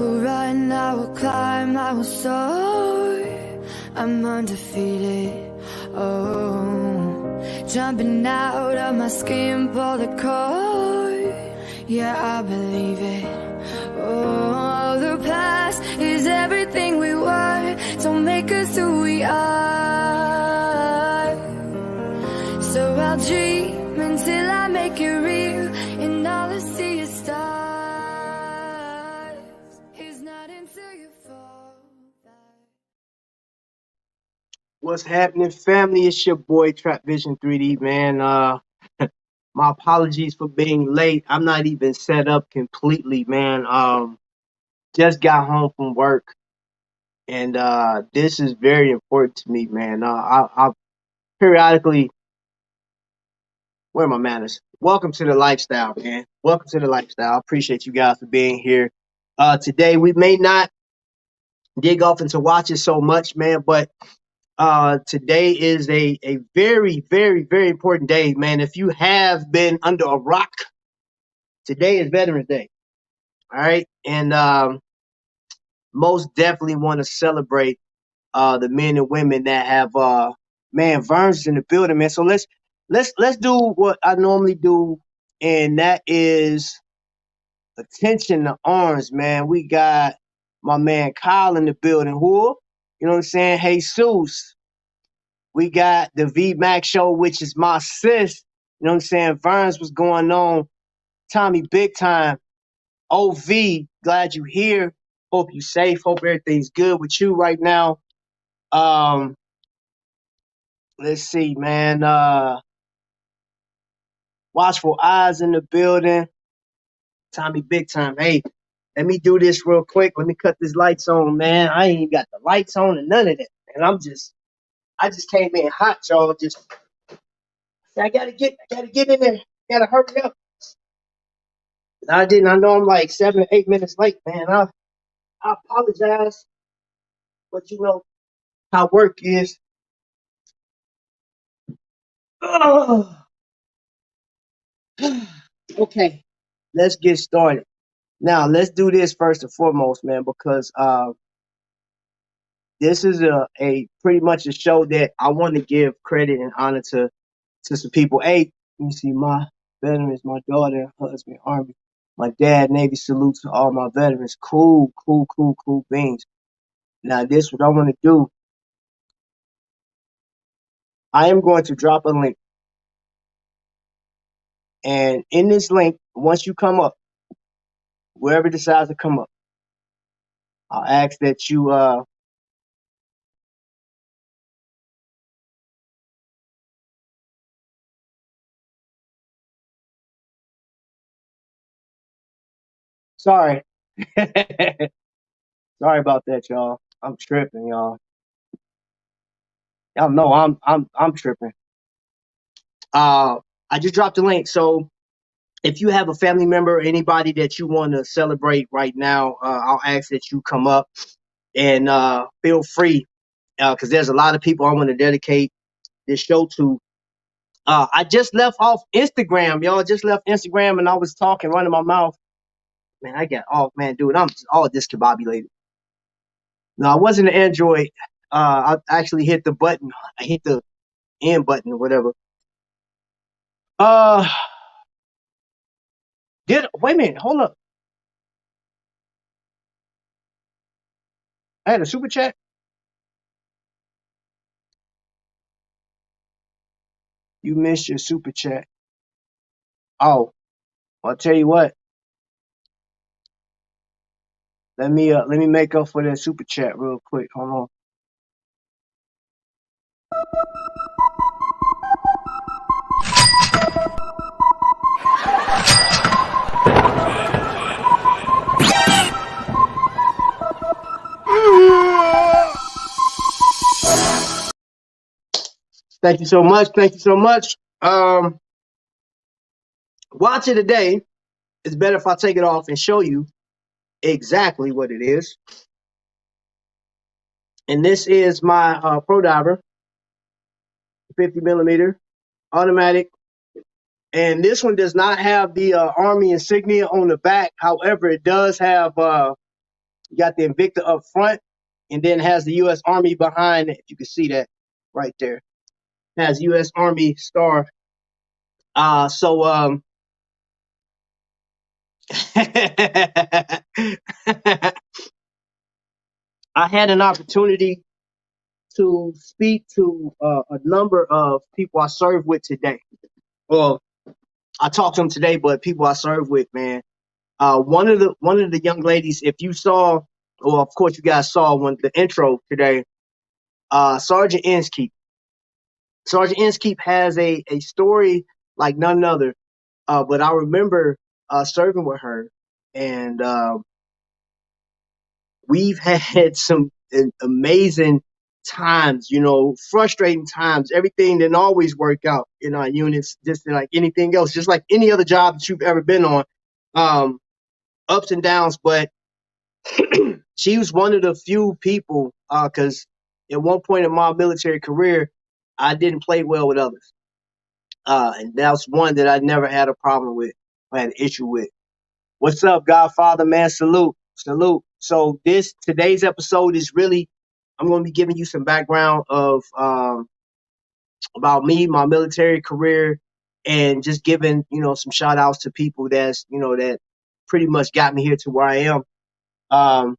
will run, I will climb, I will soar. I'm undefeated. Oh, jumping out of my skin, pull the cord. Yeah, I believe it. Oh, the past is everything we were. Don't make us who we are. So I'll dream until I make it real, and all I see is stars. It's not until you fall back. What's happening, family? It's your boy Trap Vision 3D, man. My apologies for being late. I'm not even set up completely, man. Just got home from work, and this is very important to me, man. I periodically, where are my manners? Welcome to the lifestyle, man. Welcome to the lifestyle. I appreciate you guys for being here. Today we may not dig off into watches so much, man, but today is a very, very, very important day, man. If you have been under a rock, today is Veterans Day. All right. And most definitely want to celebrate the men and women that have man, Vern's in the building, man. So let's do what I normally do, and that is attention to arms, man. We got my man Kyle in the building. Who? You know what I'm saying? Hey, Jesus. We got the V Max show, which is my sis. You know what I'm saying? Verns, what's going on? Tommy, big time. OV, glad you here. Hope you safe. Hope everything's good with you right now. Um, let's see, man. Watchful eyes in the building. Tommy, big time. Hey, let me do this real quick. Let me cut these lights on, man. I ain't even got the lights on and none of that. And I just came in hot, y'all. I gotta get in there. Gotta hurry up. I didn't. I know I'm like 7 or 8 minutes late, man. I apologize, but you know how work is. Ugh. Okay, let's get started. Now let's do this first and foremost, man, because this is a pretty much a show that I want to give credit and honor to some people. Hey, let me see, my veterans, my daughter, husband, Army, my dad, Navy. Salute to all my veterans. Cool, cool, cool, cool beans. Now this what I want to do. I am going to drop a link. And in this link, once you come up, wherever decides to come up, I'll ask that you sorry. Sorry about that, y'all. I'm tripping, y'all. Y'all know I'm tripping. I just dropped the link. So if you have a family member or anybody that you want to celebrate right now, I'll ask that you come up and feel free because there's a lot of people I want to dedicate this show to. I just left off Instagram, y'all. Just left Instagram, and I was talking, running my mouth. Man, I got off, man, dude. I'm just all discombobulated. No, I wasn't an Android. I actually hit the button. I hit the end button or whatever. Uh, did wait a minute? Hold up. I had a super chat. You missed your super chat. Oh, I'll tell you what. Let me make up for that super chat real quick. Hold on. Thank you so much. Thank you so much. Watch it today. It's better if I take it off and show you exactly what it is. And this is my Pro Diver, 50 millimeter automatic. And this one does not have the Army insignia on the back. However, it does have You got the Invicta up front, and then has the U.S. Army behind it. You can see that right there. Has U.S. Army star. So I had an opportunity to speak to a number of people I serve with today. Well, I talked to them today, but people I serve with, man. One of the young ladies, if you saw, well, of course you guys saw when the intro today. Sergeant Inskeep. Sergeant Inskeep has a story like none other. But I remember serving with her, and we've had some amazing times, frustrating times. Everything didn't always work out in our units, just like anything else, just like any other job that you've ever been on. Um, Ups and downs, but she was one of the few people, because at one point in my military career, I didn't play well with others. And that's one that I never had a problem with, or had an issue with. What's up, Godfather, man? Salute, salute. So today's episode is really, I'm going to be giving you some background of about me, my military career, and just giving some shout outs to people that pretty much got me here to where I am. Um,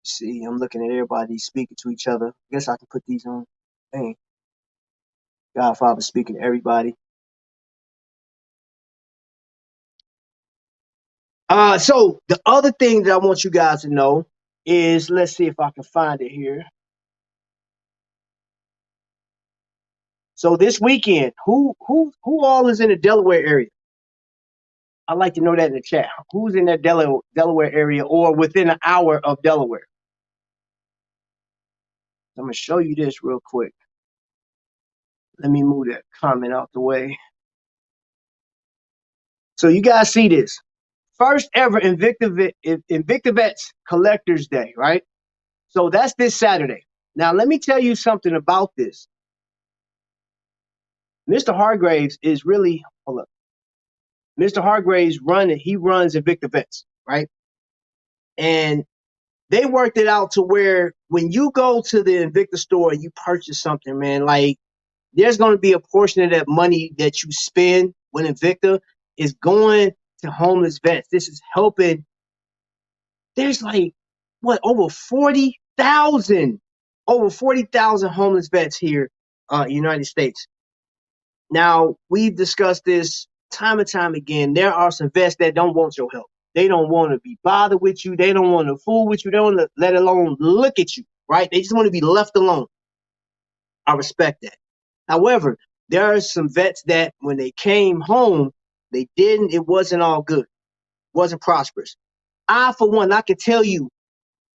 see, I'm looking at everybody speaking to each other. I guess I can put these on. Dang, Godfather speaking to everybody. So the other thing that I want you guys to know is, let's see if I can find it here. So this weekend, who all is in the Delaware area? I'd like to know that in the chat. Who's in that Delaware area or within an hour of Delaware? I'm gonna show you this real quick. Let me move that comment out the way. So you guys see this. First ever Invicta Vets Collectors Day, right? So that's this Saturday. Now let me tell you something about this. Mr. Hargraves is really, hold up. Mr. Hargraves he runs Invicta Vets, right? And they worked it out to where when you go to the Invicta store and you purchase something, man, like there's going to be a portion of that money that you spend when Invicta is going to homeless vets. This is helping. There's like what over 40,000 homeless vets here, United States. Now we've discussed this time and time again. There are some vets that don't want your help. They don't want to be bothered with you. They don't want to fool with you. They don't want to let alone look at you, right? They just want to be left alone. I respect that. However, there are some vets that when they came home, it wasn't all good. It wasn't prosperous. For one, I can tell you,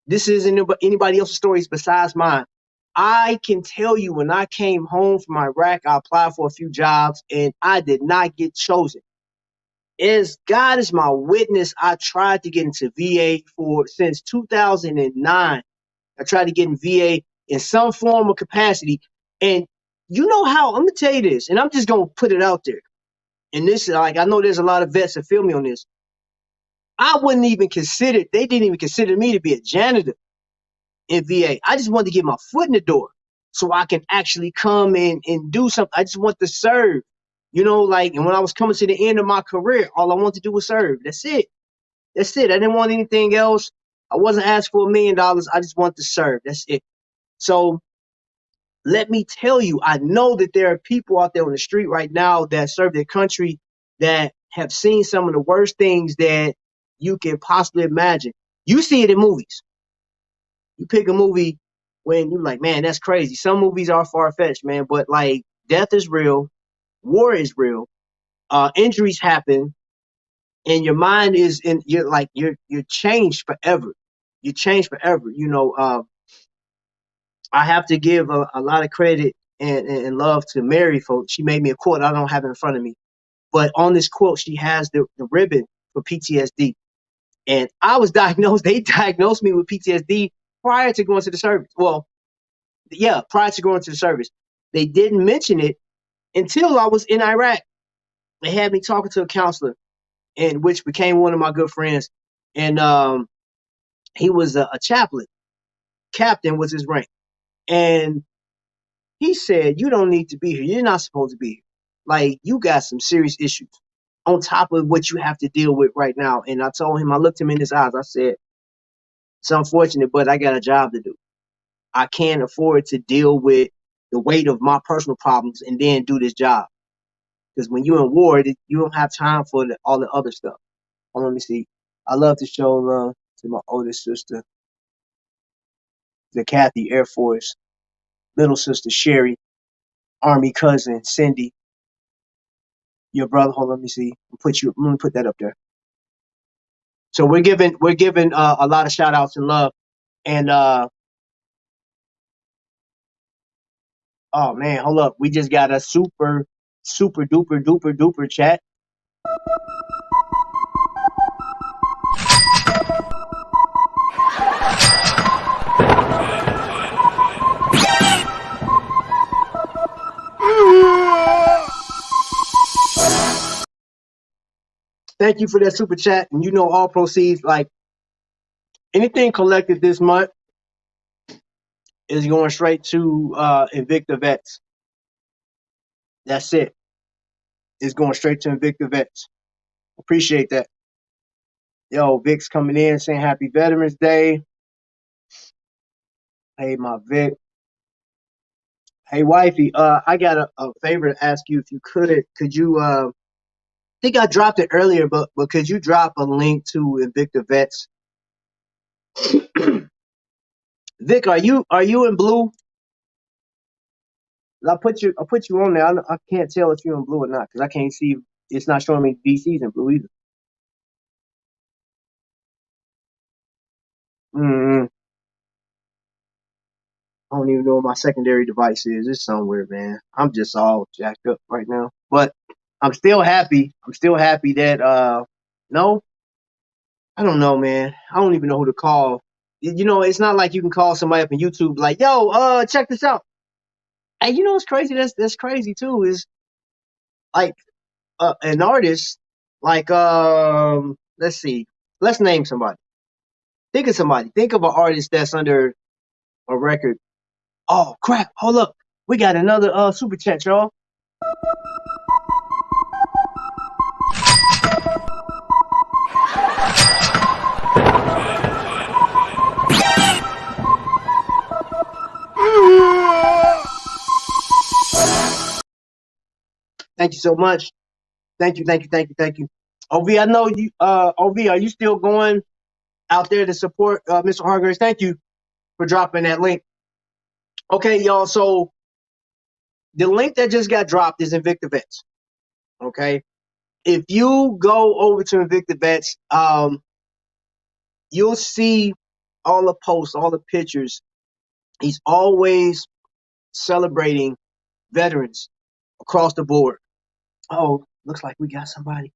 this isn't anybody else's stories besides mine. I can tell you when I came home from Iraq, I applied for a few jobs and I did not get chosen. As God is my witness, I tried to get into VA since 2009. I tried to get in VA in some form of capacity. And you know how, I'm going to tell you this, and I'm just going to put it out there. And this, like, I know there's a lot of vets that feel me on this. They didn't even consider me to be a janitor in VA. I just wanted to get my foot in the door so I can actually come in and do something. I just want to serve. And when I was coming to the end of my career, all I wanted to do was serve. That's it. That's it. I didn't want anything else. I wasn't asked for $1 million. I just wanted to serve. That's it. So let me tell you, I know that there are people out there on the street right now that serve their country that have seen some of the worst things that you can possibly imagine. You see it in movies. You pick a movie when you're like, man, that's crazy. Some movies are far-fetched, man, but like death is real, war is real, injuries happen, and your mind is you're changed forever. You change forever. I have to give a lot of credit and love to Mary for she made me a quote. I don't have it in front of me. But on this quote, she has the ribbon for PTSD. And I was diagnosed, they diagnosed me with PTSD prior to going to the service. Well, yeah, prior to going to the service. They didn't mention it until I was in Iraq. They had me talking to a counselor. and which became one of my good friends. And he was a chaplain. Captain was his rank. And he said, "You don't need to be here. You're not supposed to be here. Like, you got some serious issues on top of what you have to deal with right now." And I told him, I looked him in his eyes. I said, "It's unfortunate, but I got a job to do. I can't afford to deal with the weight of my personal problems and then do this job. Because when you're in war, you don't have time for all the other stuff." Let me see. I love to show love to my oldest sister, the Kathy Air Force, little sister Sherry, Army cousin Cindy, your brother. Hold on, let me see. Let me put that up there. So we're giving a lot of shout outs and love. And oh man, hold up. We just got a super duper duper duper chat. Thank you for that super chat. And you know, all proceeds, like anything collected this month, is going straight to Invicta Vets. That's it. It's going straight to Invicta Vets. Appreciate that. Yo, Vic's coming in saying Happy Veterans Day. Hey, my Vic. Hey, wifey. I got a favor to ask you. If you could you? I think I dropped it earlier, but could you drop a link to Invicta Vets? Vic, are you in blue? I put you on there. I can't tell if you're in blue or not because I can't see. It's not showing me DC's in blue either. Mm-hmm. I don't even know what my secondary device is. It's somewhere, man. I'm just all jacked up right now. But I'm still happy. I'm still happy that no, I don't know, man. I don't even know who to call. You know, it's not like you can call somebody up on YouTube like, yo, check this out. Hey, you know what's crazy? That's crazy too, is like an artist, like let's see. Let's name somebody. Think of somebody. Think of an artist that's under a record. Oh crap, hold up. We got another super chat, y'all. Thank you so much. Thank you. OV, I know you. OV, are you still going out there to support Mr. Hargraves? Thank you for dropping that link. Okay, y'all. So the link that just got dropped is Invicta Vets. Okay, if you go over to Invicta Vets, you'll see all the posts, all the pictures. He's always celebrating veterans across the board. Oh, looks like we got somebody.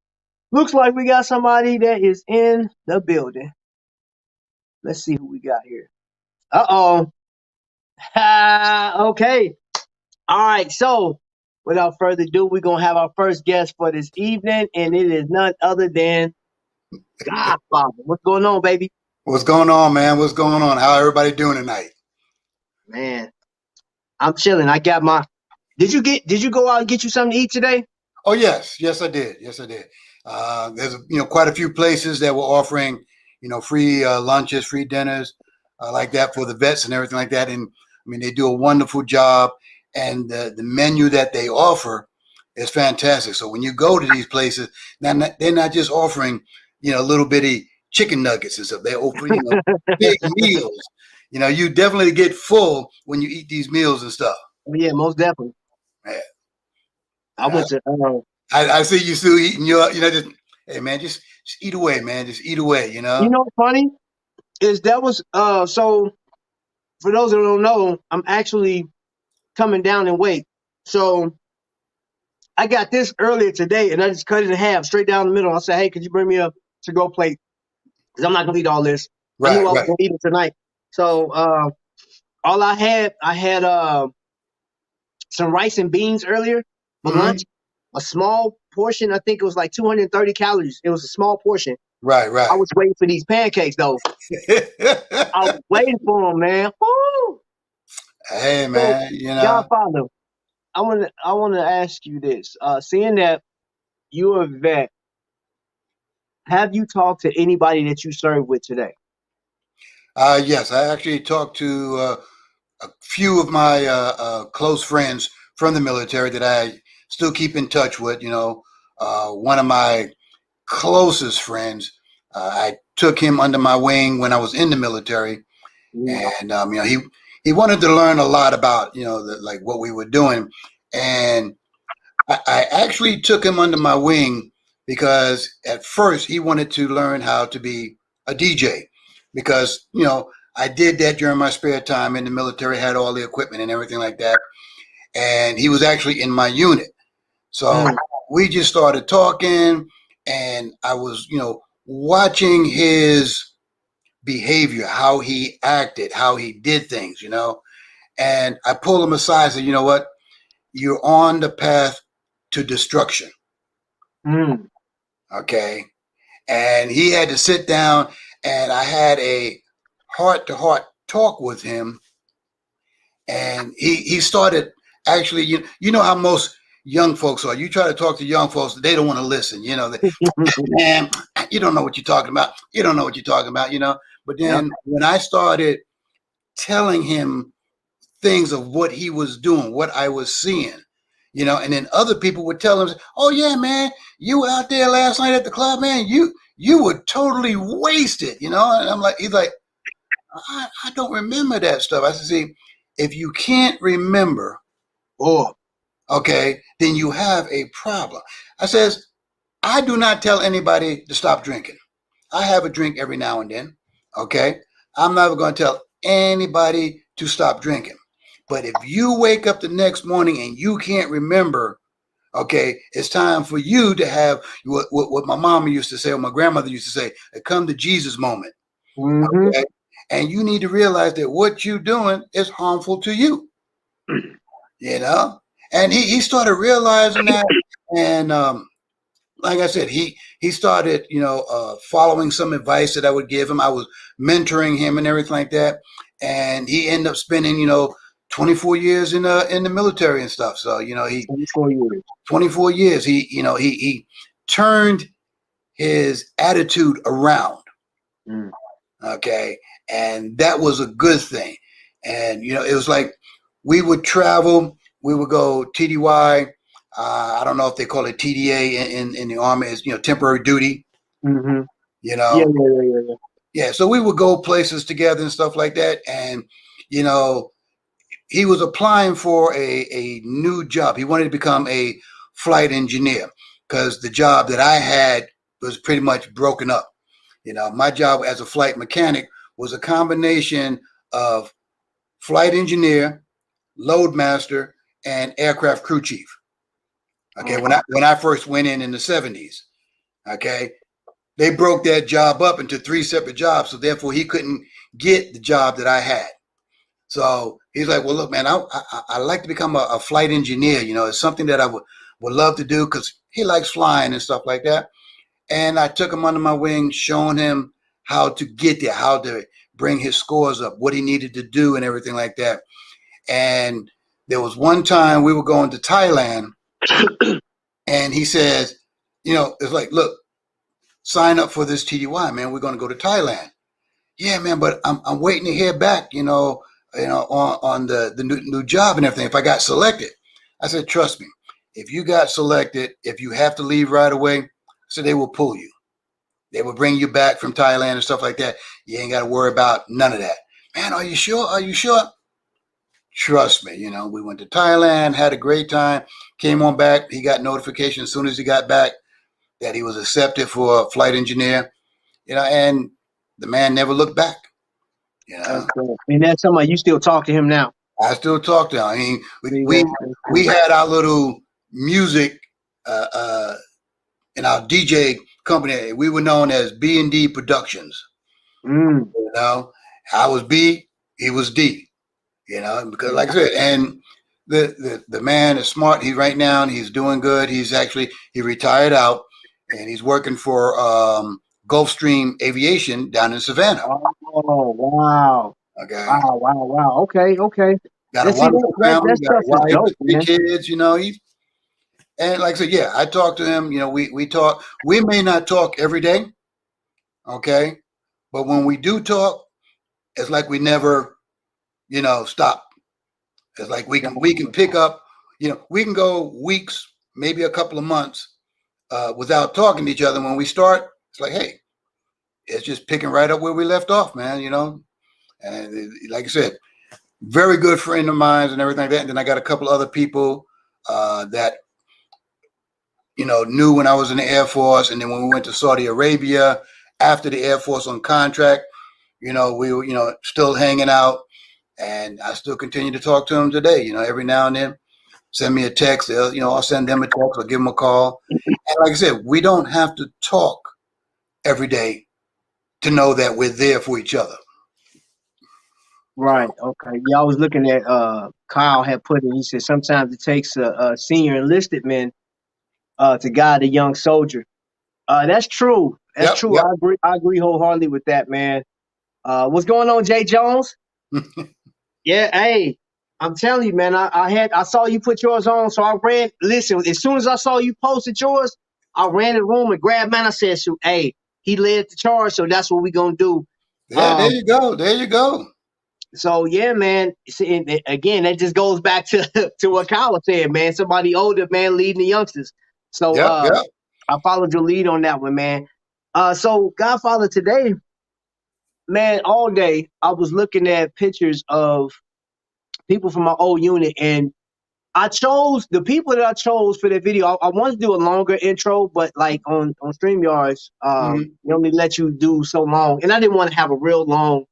Looks like we got somebody that is in the building. Let's see who we got here. Uh-oh. Okay. All right. So without further ado, we're going to have our first guest for this evening, and it is none other than Godfather. What's going on, baby? What's going on, man? What's going on? How everybody doing tonight? Man, I'm chilling. I got my. Did you go out and get you something to eat today? Oh, yes, I did. Yes, I did. There's quite a few places that were offering free lunches, free dinners, like that for the vets and everything like that. And I mean, they do a wonderful job, and the menu that they offer is fantastic. So when you go to these places, they're not just offering little bitty chicken nuggets and stuff. They offer big meals. You definitely get full when you eat these meals and stuff. Yeah, most definitely. Man. I went to. I see you still eating your, just, hey man, just eat away, man. Just eat away, You know what's funny is that was so. For those that don't know, I'm actually coming down in weight. So I got this earlier today, and I just cut it in half, straight down the middle. I said, "Hey, could you bring me a to-go plate? Because I'm not gonna eat all this. I knew Right, I was right. gonna eat it tonight." So all I had some rice and beans earlier for Mm-hmm. lunch. a small portion. I think it was like 230 calories. It was a small portion. Right, I right. was waiting for these pancakes though. I was waiting for them, man. Woo! Hey, So, man, you know. Godfather, I want to ask you this. Seeing that you're a vet, have you talked to anybody that you served with today? Yes, I actually talked to a few of my close friends from the military that I still keep in touch with. You know, one of my closest friends, I took him under my wing when I was in the military, Mm. and you know, he wanted to learn a lot about, you know, like what we were doing, and I actually took him under my wing because at first he wanted to learn how to be a DJ because, you know, I did that during my spare time in the military, had all the equipment and everything like that. And he was actually in my unit. So Mm. we just started talking, and I was, you know, watching his behavior, how he acted, how he did things, you know. And I pulled him aside and said, you know what? You're on the path to destruction. Mm. Okay. And he had to sit down, and I had a heart to heart talk with him. And he started actually, you know how most young folks are. You try to talk to young folks, they don't want to listen. You know, man, you don't know what you're talking about. You don't know what you're talking about, you know. But Yep. then when I started telling him things of what he was doing, what I was seeing, you know, and then other people would tell him, "Oh yeah, man, you were out there last night at the club, man. You were totally wasted," you know. And I'm like, he's like, I don't remember that stuff. I said, see, if you can't remember, Oh. okay, then you have a problem. I says, I do not tell anybody to stop drinking. I have a drink every now and then, okay. I'm never going to tell anybody to stop drinking. But if you wake up the next morning and you can't remember, okay, it's time for you to have what my mama used to say, or my grandmother used to say, a come to Jesus moment. Mm-hmm. Okay? And you need to realize that what you're doing is harmful to you, you know? And he started realizing that. And like I said, he started, you know, following some advice that I would give him. I was mentoring him and everything like that. And he ended up spending, you know, 24 years in the military and stuff. So, you know, he 24 years. 24 years, he, you know, he turned his attitude around. Mm. Okay. And that was a good thing. And, you know, it was like we would travel, we would go TDY. I don't know if they call it TDA in the Army, is, you know, temporary duty, Mm-hmm. you Yeah, know. yeah, yeah, yeah. Yeah. So we would go places together and stuff like that. And, you know, he was applying for a new job. He wanted to become a flight engineer because the job that I had was pretty much broken up. You know, my job as a flight mechanic was a combination of flight engineer, load master, and aircraft crew chief. Okay, Oh. when I first went in the 70s, okay, they broke that job up into three separate jobs, so therefore he couldn't get the job that I had. So he's like, well, look, man, I like to become a flight engineer. You know, it's something that I would love to do because he likes flying and stuff like that. And I took him under my wing, showing him how to get there, how to bring his scores up, what he needed to do, and everything like that. And there was one time we were going to Thailand, and he says, you know, it's like, look, sign up for this TDY, man. We're going to go to Thailand. Yeah, man, but I'm waiting to hear back, on the new job and everything. If I got selected, I said, trust me, if you got selected, if you have to leave right away, I said they will pull you. They will bring you back from Thailand and stuff like that. You ain't got to worry about none of that. Man, are you sure? Are you sure? Trust me, you know, we went to Thailand, had a great time, came on back. He got notification as soon as he got back that he was accepted for a flight engineer, you know, and the man never looked back, you That's know. cool. And that's somebody you still talk to him now. I still talk to him. I mean, See, we that's we cool. had our little music in our DJ company. We were known as B&D Productions. Mm. You know, I was B, he was D. You know, because like I said, and the man is smart. He right now he's doing good. He retired out and he's working for Gulfstream Aviation down in Savannah. Oh, wow. Okay, Wow. Okay. got a And see wonderful family. that Got a stuff is wife, dope, three man. kids. He's and like I said, yeah, I talk to him. We talk. We may not talk every day, okay, but when we do talk, it's like we never, stop. It's like we can pick up. We can go weeks, maybe a couple of months without talking to each other. When we start, it's like, hey, it's just picking right up where we left off, man. And like I said, very good friend of mine and everything like that. And then I got a couple other people that knew when I was in the Air Force, and then when we went to Saudi Arabia after the Air Force on contract, we were still hanging out, and I still continue to talk to them today. Every now and then, send me a text. I'll send them a text or give them a call. And like I said, we don't have to talk every day to know that we're there for each other. Right. Okay. Yeah, I was looking at Kyle had put it. He said sometimes it takes a senior enlisted man to guide a young soldier. That's true. That's Yep, true. yep. I agree wholeheartedly with that, man. What's going on, Jay Jones? Yeah, hey, I'm telling you, man. I saw you put yours on, so I ran. Listen, as soon as I saw you posted yours, I ran in the room and grabbed mine. I said, "So, hey, he led the charge, so that's what we gonna do." Yeah, there Um, you go. There you go. so yeah, man. See, and again, that just goes back to to what Kyle was saying, man. Somebody older, man, leading the youngsters. So Yep, yep. I followed your lead on that one, man. So Godfather today, man, all day I was looking at pictures of people from my old unit, and I chose the people that I chose for that video. I wanted to do a longer intro, but like on StreamYards, Hmm. they only let you do so long, and I didn't want to have a real long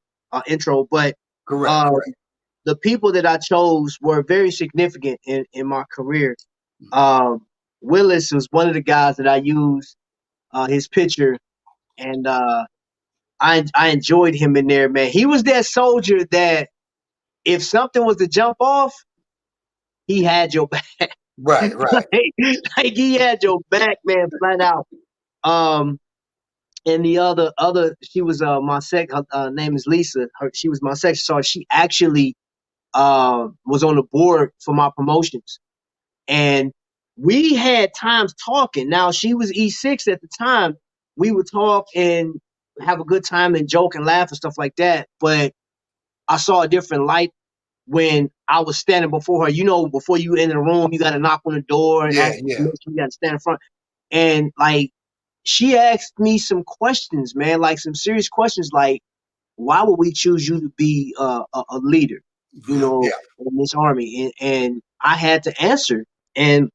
intro. But Correct, um, correct. the people that I chose were very significant in my career. Um, Willis was one of the guys that I used his picture, and I enjoyed him in there, man. He was that soldier that if something was to jump off, he had your back. Right, right. like he had your back, man, flat out. Um, and the other, she was my sec. Her name is Lisa. She was my section sergeant. She actually was on the board for my promotions, and we had times talking. Now she was E6 at the time. We would talk and have a good time and joke and laugh and stuff like that. But I saw a different light when I was standing before her. Before you enter the room, you got to knock on the door and Yeah, ask yeah. permission. You got to stand in front. And like, she asked me some questions, man, like some serious questions, like, why would we choose you to be a leader, Yeah. in this army? And I had to answer. And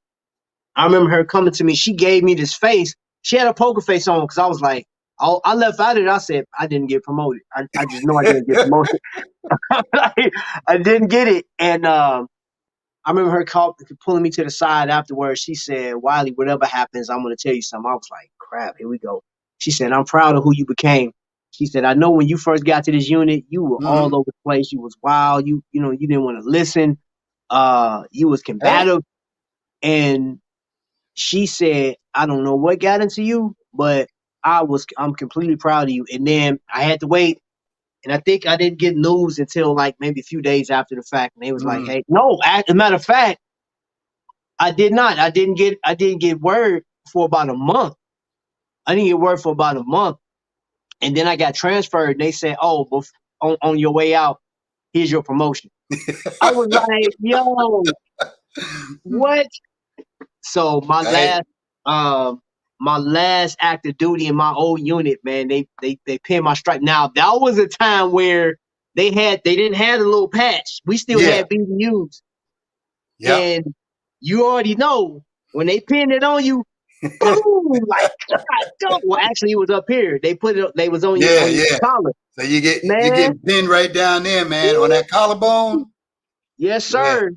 I remember her coming to me. She gave me this face. She had a poker face on because I was like, I left out of it. I said, I didn't get promoted. I just know I didn't get promoted. I didn't get it. And I remember her pulling me to the side afterwards. She said, Wiley, whatever happens, I'm going to tell you something. I was like, crap, here we go. She said, I'm proud of who you became. She said, I know when you first got to this unit, you were all Hmm. over the place. You was wild. You didn't want to listen. You was Hey, combative. And she said, I don't know what got into you, but I'm completely proud of you. And then I had to wait. And I think I didn't get news until like maybe a few days after the fact. And they was like, mhm. hey, no, as a matter of fact, I did not. I didn't get word for about a month. I didn't get word for about a month. And then I got transferred. And they said, oh, on your way out, here's your promotion. I was like, yo, what? So Hey, um my last active duty in my old unit, man, they pinned my stripe. Now that was a time where they didn't have a little patch. We still yeah, had BDUs. yep. And you already know when they pin it on you, boom, like God, go. Well, actually, it was up here. They put it. They was on your Yeah, on your yeah. collar, So you're man. getting pinned right down there, man, on that collarbone. Yes, Yeah. sir.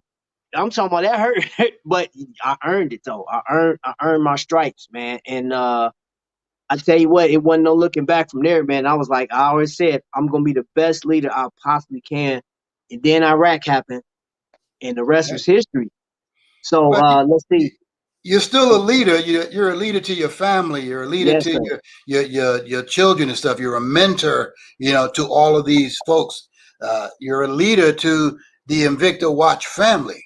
I'm talking about that hurt, but I earned it though. I earned my stripes, man. And I tell you what, it wasn't no looking back from there, man. I was like, I always said, I'm gonna be the best leader I possibly can. And then Iraq happened, and the rest was history. So But let's see. you're still a leader. You're a leader to your family. You're a leader Yes, to sir. your children and stuff. You're a mentor, to all of these folks. You're a leader to the Invicta Watch family.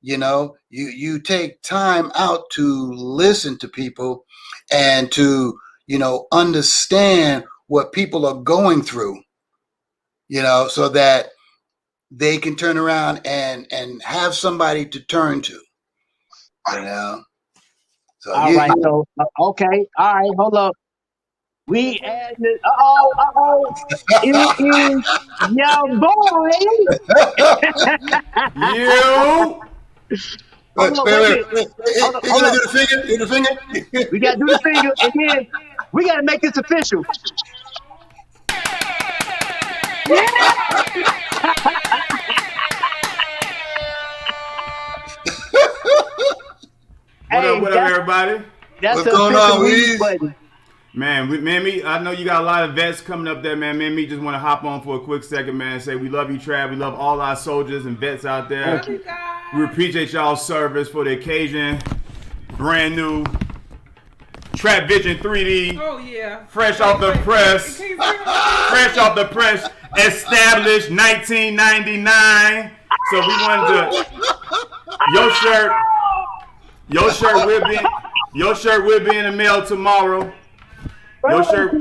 You take time out to listen to people and to understand what people are going through. So that they can turn around and have somebody to turn to. So All right. So okay. All right. Hold up. We added. It is your boy. You. Hold up. wait, Wait a wait, minute. wait. You Hold gotta up. do the finger. Do the finger. We gotta do the finger, and then we gotta make this official. Yeah. What up? Hey, What up, everybody? that's What's the going official on, weed Weez? button. Man, me, I know you got a lot of vets coming up there, man. Me, just want to hop on for a quick second, man, and say we love you, Trav. We love all our soldiers and vets out there. Thank you. We appreciate y'all's service for the occasion. Brand new Trap Vision 3D. Oh yeah. Fresh off the press. Fresh off the press. Established 1999. So we wanted to. Your shirt will be in the mail tomorrow. Your shirt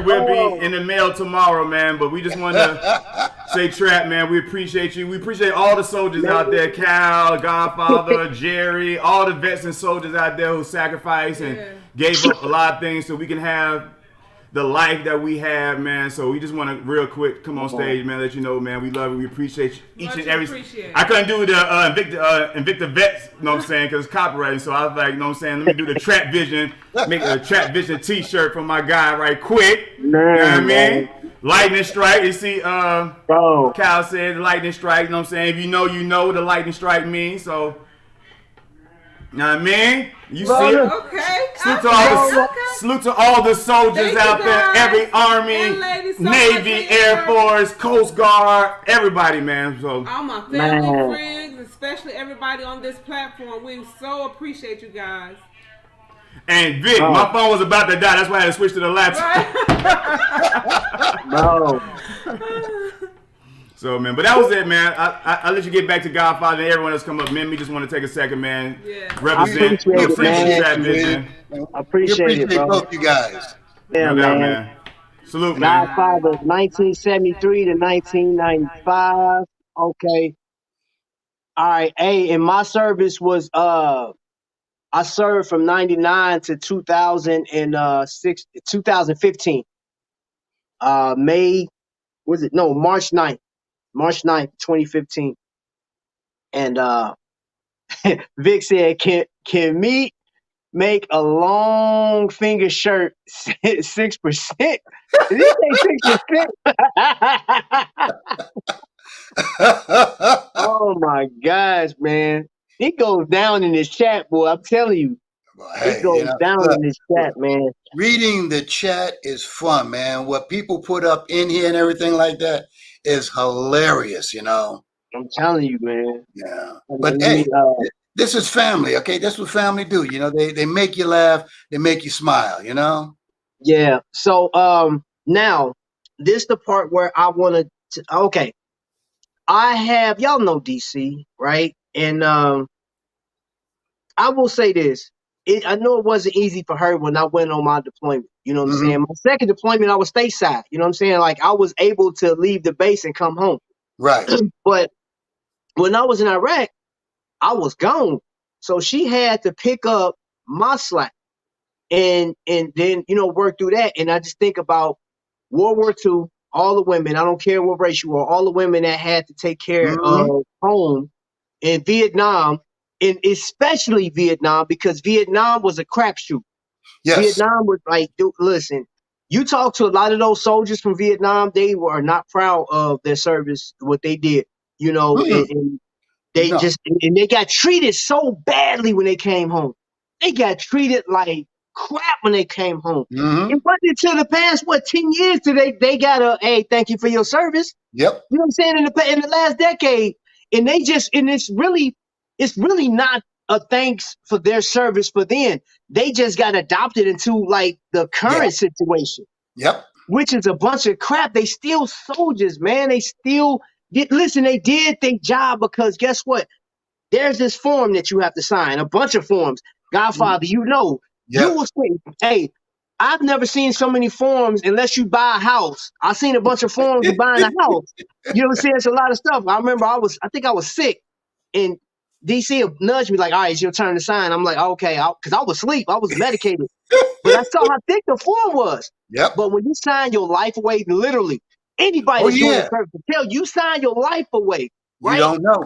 will be in the mail tomorrow, man. But we just wanted to say, Trap, man, we appreciate you. We appreciate all the soldiers out there, Cal, Godfather, Jerry, all the vets and soldiers out there who sacrificed and gave up a lot of things so we can have the life that we have, man. So we just want to real quick come on stage, man, let you know, man, we love you. We appreciate each and every. I couldn't do the Invicta Vets, you know what I'm saying, because it's copyrighted. So I was like, you know what I'm saying, let me do the Trap Vision, make a Trap Vision t-shirt for my guy right quick. You know what I mean? Lightning strike. You see, Cal said lightning strike, you know what I'm saying? If you know what the lightning strike means. So, you know what I mean? You see it? Okay. Salute to all the soldiers out there, every Army, Navy, Air Force, Coast Guard, everybody, man. So all my family, friends, especially everybody on this platform. We so appreciate you guys. And Vic, my phone was about to die. That's why I had to switch to the laptop. So, man, but that was it, man. I'll let you get back to Godfather and everyone else come up. Man, we just want to take a second, man. Yeah. Represent. I appreciate it, bro. Both you guys. Yeah, no man. Doubt, man. Salute, man. Godfather, 1973 to 1995. Okay. All right. Hey, and my service was I served from 99 to 2015. March 9th. March 9th, 2015. And Vic said, can me make a long finger shirt 6%? Did he say 6%? Oh my gosh, man. It goes down in this chat, boy. I'm telling you. Hey, it goes down in this chat, man. Reading the chat is fun, man. What people put up in here and everything like that is hilarious, I'm telling you, man. Yeah. But hey, this is family, okay? That's what family do. They make you laugh, they make you smile, Yeah. So now this the part where I want to okay. I have y'all know DC, right? And I will say this. I know it wasn't easy for her when I went on my deployment. You know what I'm saying? My second deployment, I was stateside. You know what I'm saying? Like I was able to leave the base and come home. Right. But when I was in Iraq, I was gone. So she had to pick up my slack and then, work through that. And I just think about World War II, all the women, I don't care what race you are, all the women that had to take care of home in Vietnam, and especially Vietnam, because Vietnam was a crapshoot. Yes. Vietnam was like, dude, listen, you talk to a lot of those soldiers from Vietnam, they were not proud of their service, what they did, and they and they got treated so badly when they came home. They got treated like crap when they came home. Mm-hmm. It wasn't until the past 10 years till they got a hey, thank you for your service. Yep. You know what I'm saying? In the last decade, and it's really not a thanks for their service for them. They just got adopted into like the Yeah. current situation, Yep. which is a bunch of crap. They still soldiers, man. They still listen. They did their job because guess what? There's this form that you have to sign, a bunch of forms. Godfather, you Yep. will say, hey, I've never seen so many forms unless you buy a house. I've seen a bunch of forms of buying a house. You know what I'm saying? It's a lot of stuff. I remember I think I was sick, and DC nudged me like, all right, it's your turn to sign. I'm like, okay, because I was asleep. I was medicated. But I saw how thick the form was. Yep. But when you sign your life away, literally, anybody Oh that's doing the yeah. service will tell you sign your life away, You right? don't know.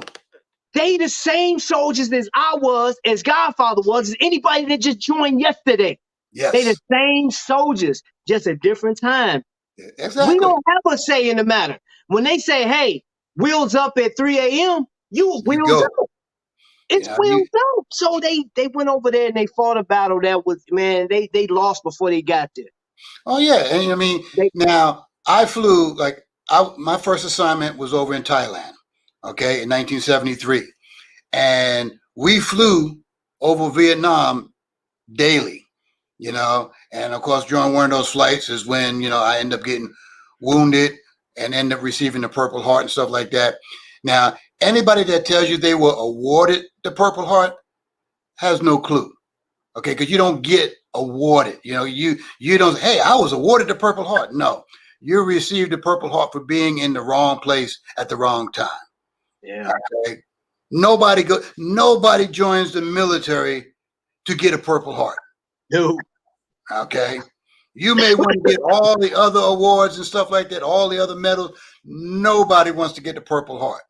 They the same soldiers as I was, as Godfather was, as anybody that just joined yesterday. They the Yes. same soldiers, just a different time. We Exactly. don't have a say in the matter. When they say, hey, wheels up at 3 a.m., you You wheels go. up. You It's know, wheels up. So they went over there and they fought a battle that was, man, they lost before they got there. oh yeah. And I mean, They, now I flew my first assignment was over in Thailand, okay, in 1973. And we flew over Vietnam daily, and of course during one of those flights is when, I end up getting wounded and end up receiving the Purple Heart and stuff like that. Now, anybody that tells you they were awarded the Purple Heart has no clue, okay, because you don't get awarded. You don't, hey, I was awarded the Purple Heart. No, you received the Purple Heart for being in the wrong place at the wrong time. yeah. Okay, nobody joins the military to get a Purple Heart. Dude. Okay, you may want to get all the other awards and stuff like that, all the other medals. Nobody wants to get the Purple Heart,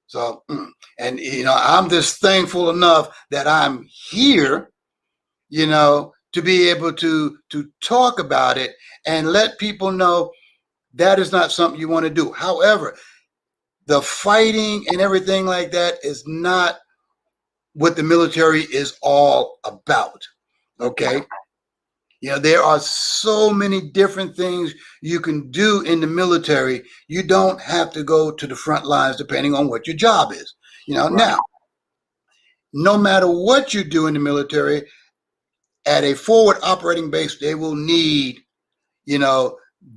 so and I'm just thankful enough that I'm here, to be able to talk about it and let people know that is not something you want to do. However, the fighting and everything like that is not what the military is all about. Okay. There are so many different things you can do in the military. You don't have to go to the front lines depending on what your job is. Right. Now, no matter what you do in the military, at a forward operating base, they will need,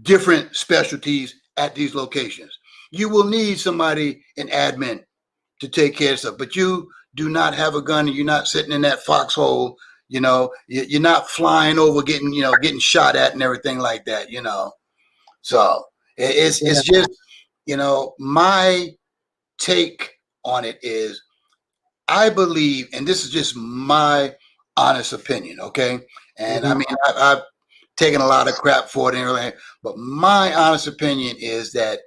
different specialties at these locations. You will need somebody in admin to take care of stuff, but you do not have a gun and you're not sitting in that foxhole. You're not flying over getting shot at and everything like that. So it's just, my take on it is, I believe, and this is just my honest opinion, okay? And I mean, I've taken a lot of crap for it and everything, but my honest opinion is that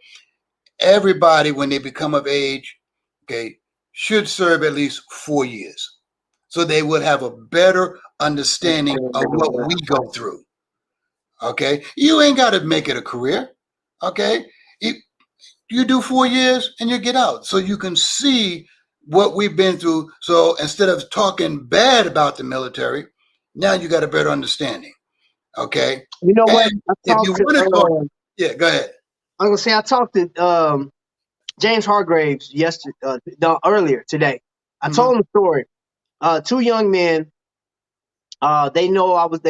everybody, when they become of age, okay, should serve at least 4 years, so they will have a better understanding of what we go through. Okay, you ain't got to make it a career. Okay, you do 4 years and you get out, so you can see what we've been through. So instead of talking bad about the military, now you got a better understanding. Okay, You know what? and if you want to talk, yeah, go ahead. I was gonna say I talked to James Hargraves earlier today. I told him a story. Two young men, they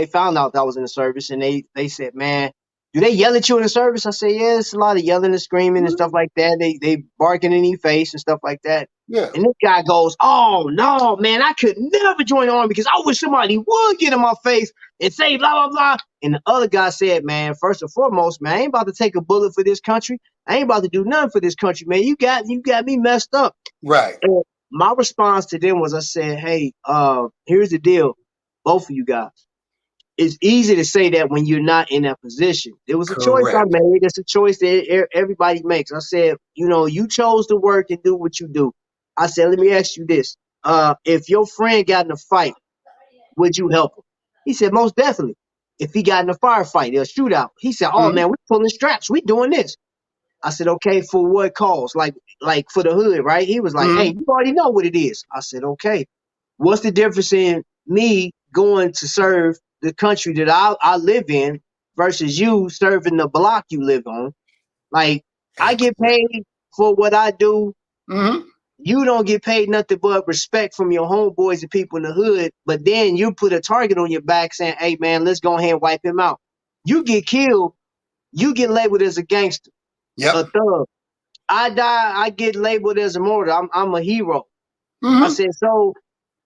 found out that I was in the service, and they said, man, do they yell at you in the service? I said, yeah, it's a lot of yelling and screaming and stuff like that. They barking in your face and stuff like that. Yeah. And this guy goes, oh no, man, I could never join the army because I wish somebody would get in my face and say blah blah blah. And the other guy said, man, first and foremost, man, I ain't about to take a bullet for this country. I ain't about to do nothing for this country, man. You got me messed up. Right. And my response to them was, I said, hey, here's the deal, both of you guys. It's easy to say that when you're not in that position. It was a choice I Correct. made. It's a choice that everybody makes. I said, you chose to work and do what you do. I said, let me ask you this. If your friend got in a fight, would you help him? He said, most definitely. If he got in a firefight, a shootout, he said, oh man, we're pulling straps. We doing this. I said, okay, for what cause? Like for the hood, right? He was like, hey, you already know what it is. I said, okay. What's the difference in me going to serve the country that I live in versus you serving the block you live on. Like, I get paid for what I do. Mm-hmm. You don't get paid nothing but respect from your homeboys and people in the hood. But then you put a target on your back saying, hey, man, let's go ahead and wipe him out. You get killed. You get labeled as a gangster, Yep. a thug. I die. I get labeled as a martyr. I'm a hero. I Mm-hmm. said, so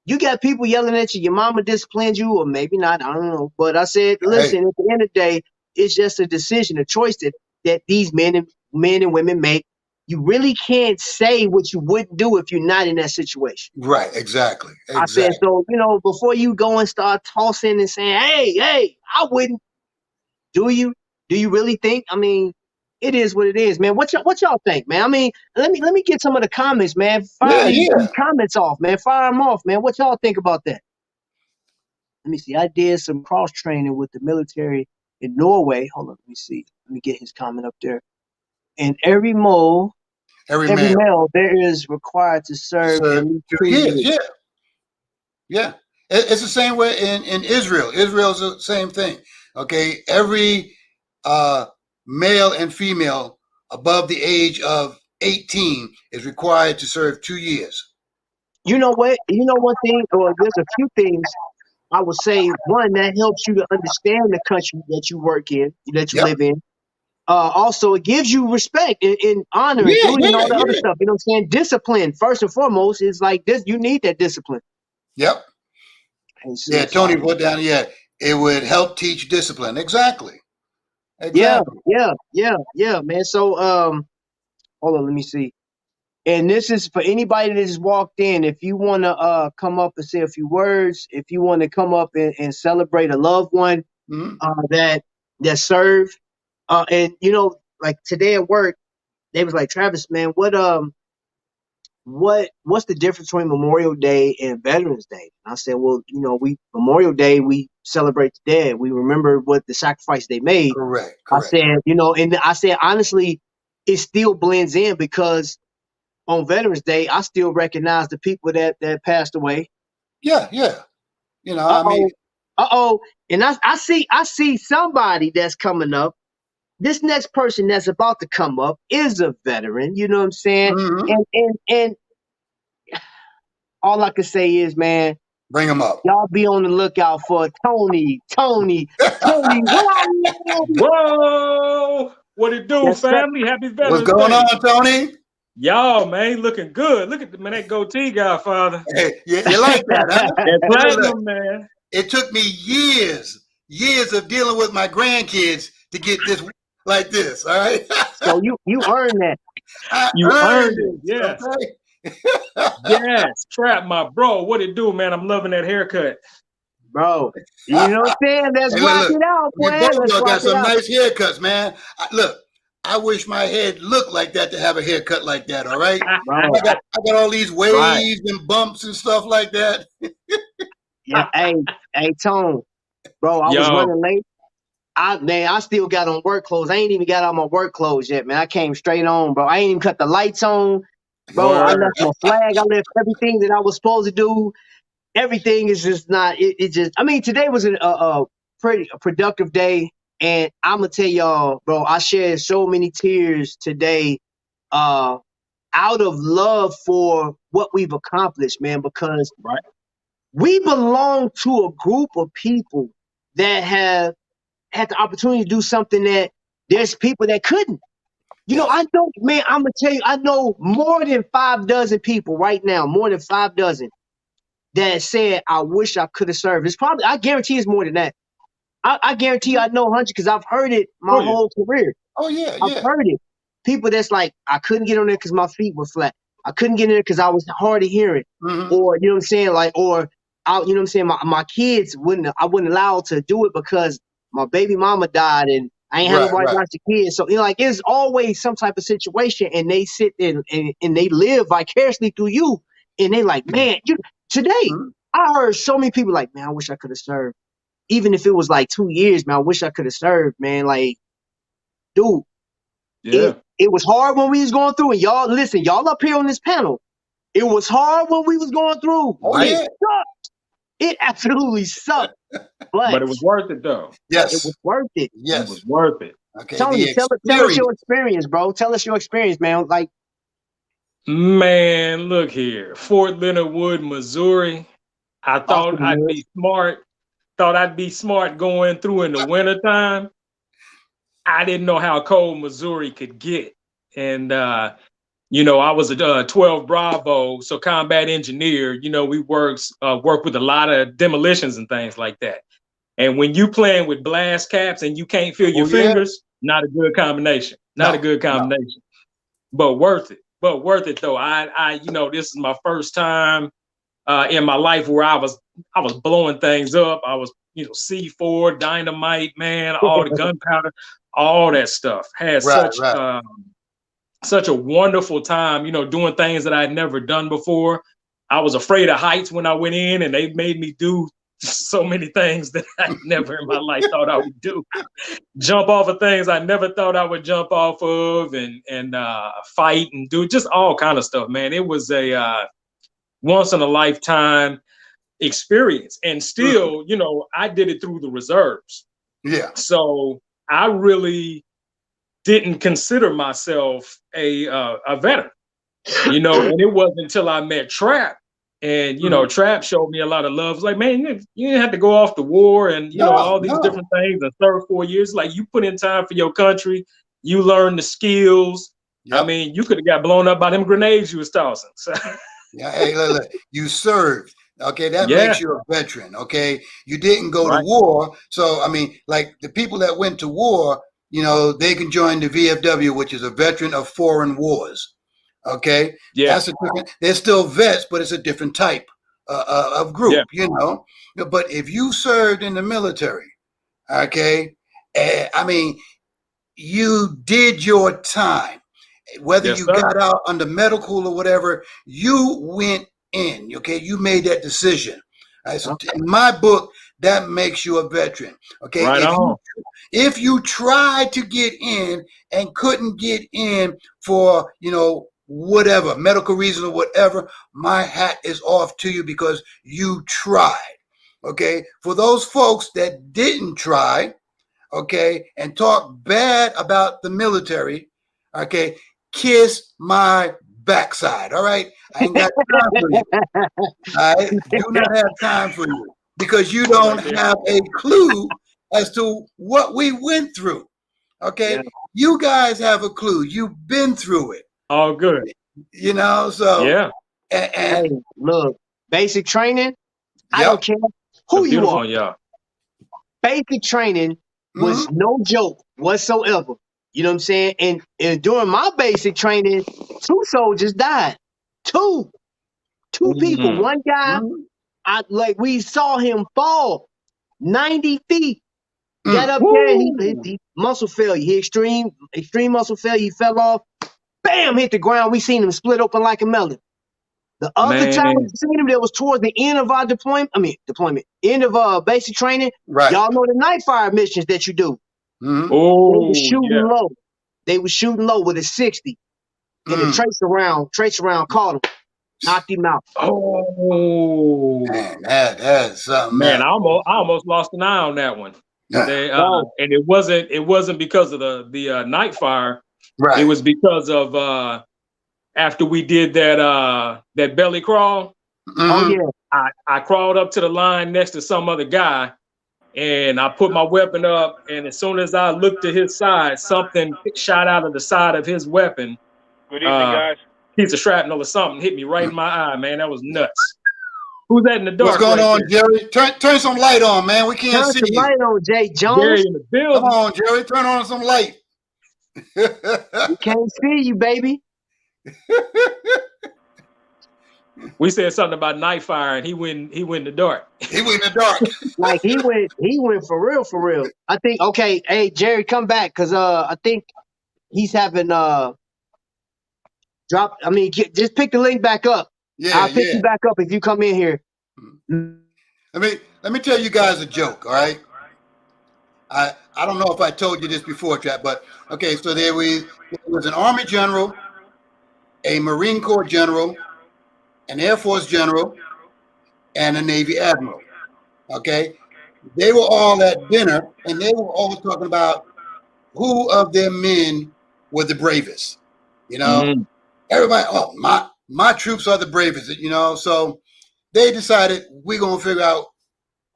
you got people yelling at you. Your mama disciplined you, or maybe not. I don't know. But I said, Hey, listen, at the end of the day, it's just a decision, a choice that these men and women make. You really can't say what you wouldn't do if you're not in that situation. right. Exactly. I said, Exactly. so, before you go and start tossing and saying, hey, I wouldn't, do you? Do you really think? I mean, it is what it is, man. What y'all think, man? I mean, let me get some of the comments, man. Fire Yeah. these Yeah. comments off, man. Fire them off, man. What y'all think about that? Let me see. I did some cross training with the military in Norway. Hold on, let me see. Let me get his comment up there. And Every every male male there is required to serve at served least 2 years. 2 years. Yeah. Yeah. It's the same way in Israel. Israel's the same thing. Okay. Every male and female above the age of 18 is required to serve 2 years. You know what? You know one thing, or there's a few things I would say. One, that helps you to understand the country that you work in, that you Yep. live in. Also, it gives you respect and honor and Yeah. duty and Yeah. all the other Yeah. stuff. You know what I'm saying? Discipline, first and foremost, is like this. You need that discipline. Yep. And Yeah. so Tony put down. Yeah. It would help teach discipline. Exactly. yeah, Exactly. yeah, man. So hold on, let me see. And this is for anybody that just walked in. If you want to come up and say a few words, if you want to come up and celebrate a loved one Mm-hmm. that served, and like today at work, they was like, Travis, man, what's the difference between Memorial Day and Veterans Day? And I said, well, we Memorial Day we celebrate the dead. We remember what the sacrifice they made. Correct. I Correct. said, and I said honestly, it still blends in because on Veterans Day, I still recognize the people that passed away. Yeah. Yeah. Uh I mean, oh, and I see somebody that's coming up. This next person that's about to come up is a veteran. You know what I'm saying? mm-hmm. And all I can say is, man, Bring them up. y'all be on the lookout for Tony. Tony, what are you? Whoa! What it do, Yes, sir. family? Happy What's Veterans going Day. on, Tony? Y'all, man, looking good. Look at that goatee, Godfather. Hey, you like that, huh? That Hey, look, platinum, man. it took me years of dealing with my grandkids to get this like this. All right, So you earned that, I You earned earned it. it. Yes. Okay. Yes. Trap, my bro. What it do, man? I'm loving that haircut. bro. You know what I'm saying? Let's Hey, rock look, it out, you boy. both Let's y'all rock got it some out. nice haircuts, man. Look, I wish my head looked like that to have a haircut like that. All right, Bro. I got all these Right. waves and bumps and stuff like that. Yeah, hey, Tone, bro, I was Yo, running late. I still got on work clothes. I ain't even got on my work clothes yet, man. I came straight on, bro. I ain't even cut the lights on, bro. I word. left my flag. I left everything that I was supposed to do. Everything is just not. It just. I mean, today was a pretty productive day, and I'm gonna tell y'all, bro. I shed so many tears today, uh, out of love for what we've accomplished, man. Because Right. we belong to a group of people that have had the opportunity to do something that there's people that couldn't. Yes. I know, man, I'm gonna tell you, I know more than 5 dozen people right now, more than 5 dozen that said, I wish I could have served. It's probably, I guarantee it's more than that. I guarantee I know 100 because I've heard it my Oh yeah. whole career. Oh yeah, I've yeah. heard it. People that's like, I couldn't get on there because my feet were flat. I couldn't get in there because I was hard of hearing. Mm-hmm. Or, you know what I'm saying? Like, or, you know what I'm saying? My kids I wouldn't allow to do it because my baby mama died and I ain't have Right, nobody to right. watch the kids. So, like, it's always some type of situation and they sit and they live vicariously through you. And they like, man, today, Mm-hmm. I heard so many people like, man, I wish I could have served. Even if it was like 2 years, man, I wish I could have served, man. Like, dude, Yeah. it was hard when we was going through. And y'all, listen, y'all up here on this panel, it was hard when we was going through. Oh It yeah. sucked. It absolutely sucked, but But it was worth it though. it was Yes. worth it. It was Yes. worth it. Okay. The Tony, tell us experience. your experience, bro. Tell us your experience, man. Like, Man, look here. Fort Leonard Wood, Missouri. I off the thought I'd woods. be smart. Thought I'd be smart going through in the wintertime. I didn't know how cold Missouri could get. And I was a 12 Bravo, so combat engineer. We work with a lot of demolitions and things like that. And when you playing with blast caps and you can't feel your Oh yeah. fingers, not a good combination. Not a No. good No. combination. But worth it. But worth it though. This is my first time in my life where I was blowing things up. I was, C4, dynamite, man, all the gunpowder, all that stuff. Had Right. Right. such a wonderful time, doing things that I'd never done before. I was afraid of heights when I went in, and they made me do so many things that I never in my life thought I would do. Jump off of things I never thought I would jump off of, and fight and do just all kind of stuff, man. It was a once in a lifetime experience. And still, I did it through the reserves. Yeah. So I really didn't consider myself a veteran, and it wasn't until I met Trap. And, Trap showed me a lot of love. It's like, man, you didn't have to go off to war and, all these different things and serve 4 years. Like, you put in time for your country. You learn the skills. Yep. I mean, you could have got blown up by them grenades you was tossing. So. Yeah, hey, look, you served. Okay, that makes you a veteran. Okay, you didn't go to war. So, I mean, like the people that went to war, they can join the VFW, which is a veteran of foreign wars. Okay, that's a different. They're still vets, but it's a different type of group. But if you served in the military, okay, I mean, you did your time. Whether you got out under medical or whatever, you went in. Okay, you made that decision. Right, so in my book, that makes you a veteran. Okay, if you tried to get in and couldn't get in for whatever medical reason or whatever, my hat is off to you because you tried. Okay, for those folks that didn't try, okay, and talk bad about the military, okay, kiss my backside. All right, I ain't got time for you. I do not have time for you because you don't have a clue as to what we went through. Okay, you guys have a clue. You've been through it. All good. So And hey, look, basic training. I don't care who you are. Yeah. Basic training was no joke whatsoever. You know what I'm saying? And during my basic training, 2 soldiers died. Two people. One guy, we saw him fall 90 feet. Got up there, he muscle failure. He extreme muscle failure. He fell off. Bam! Hit the ground. We seen him split open like a melon. The other time we seen him, that was towards the end of our deployment. End of basic training. Right. Y'all know the night fire missions that you do. Mm-hmm. Oh, they were shooting low. They were shooting low with a 60. And the trace around caught him. Knocked him out. Oh, man, that's something. Man, I almost lost an eye on that one. And it wasn't because of the night fire. Right. It was because of after we did that belly crawl. Oh yeah. I crawled up to the line next to some other guy, and I put my weapon up. And as soon as I looked to his side, something shot out of the side of his weapon. Good evening, guys. Piece of shrapnel or something hit me right in my eye, man. That was nuts. Who's that in the dark? What's going on, Jerry? Turn some light on, man. We can't see you. Turn some light on, Jay Jones. Jerry in the building. Come on, Jerry. Turn on some light. We can't see you, baby. We said something about night fire, and he went in the dark. He went in the dark. Like he went for real. I think hey Jerry, come back because I think he's having just pick the link back up. Yeah, I'll pick you back up if you come in here. Let me tell you guys a joke, all right? I don't know if I told you this before, Trap, but okay, so there was an Army general, a Marine Corps general, an Air Force general, and a Navy admiral. Okay, they were all at dinner, and they were all talking about who of their men were the bravest. You know, Mm-hmm. everybody, oh, my troops are the bravest. You know, so they decided we're gonna figure out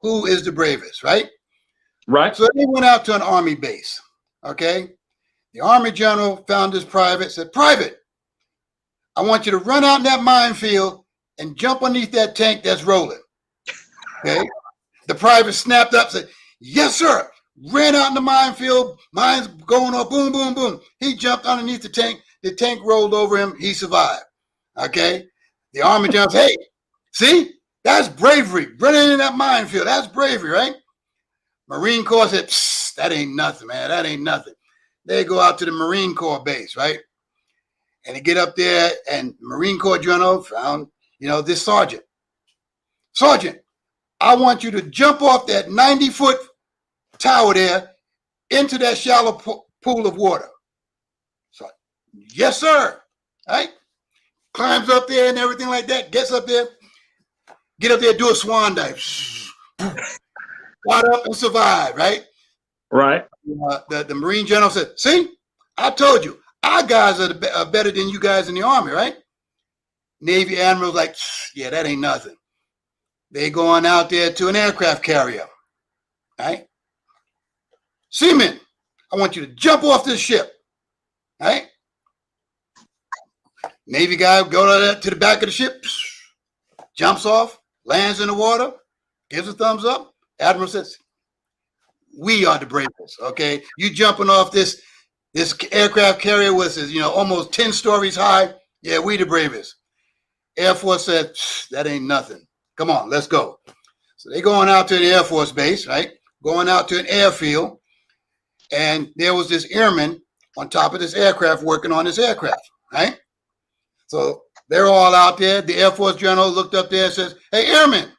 who is the bravest, right? Right. So they went out to an army base. Okay, the army general found this private, said, "Private, I want you to run out in that minefield and jump underneath that tank that's rolling." Okay, the private snapped up, said, "Yes, sir." Ran out in the minefield, mines going off, boom, boom, boom. He jumped underneath the tank. The tank rolled over him. He survived. Okay, the army general said, "Hey, see, that's bravery. Running in that minefield, that's bravery, right?" Marine Corps said, "That ain't nothing, man. That ain't nothing." They go out to the Marine Corps base, right? And they get up there, and Marine Corps general found, this sergeant. "Sergeant, I want you to jump off that 90-foot tower there into that shallow pool of water." So, "Yes, sir." Right? Climbs up there and everything like that. Gets up there. Get up there, do a swan dive. Got up and survived, right? Right. The Marine general said, "See, I told you, our guys are better than you guys in the Army, right?" Navy admiral's like, "Yeah, that ain't nothing." They going out there to an aircraft carrier, right? "Seaman, I want you to jump off this ship," right? Navy guy go to the back of the ship, jumps off, lands in the water, gives a thumbs up. Admiral says, "We are the bravest." Okay, you jumping off this aircraft carrier was almost 10 stories high. Yeah, we the bravest. Air Force said, "That ain't nothing. Come on, let's go." So they going out to the Air Force base, right? Going out to an airfield, and there was this airman on top of this aircraft working on this aircraft, right? So they're all out there. The Air Force general looked up there and says, "Hey, airman."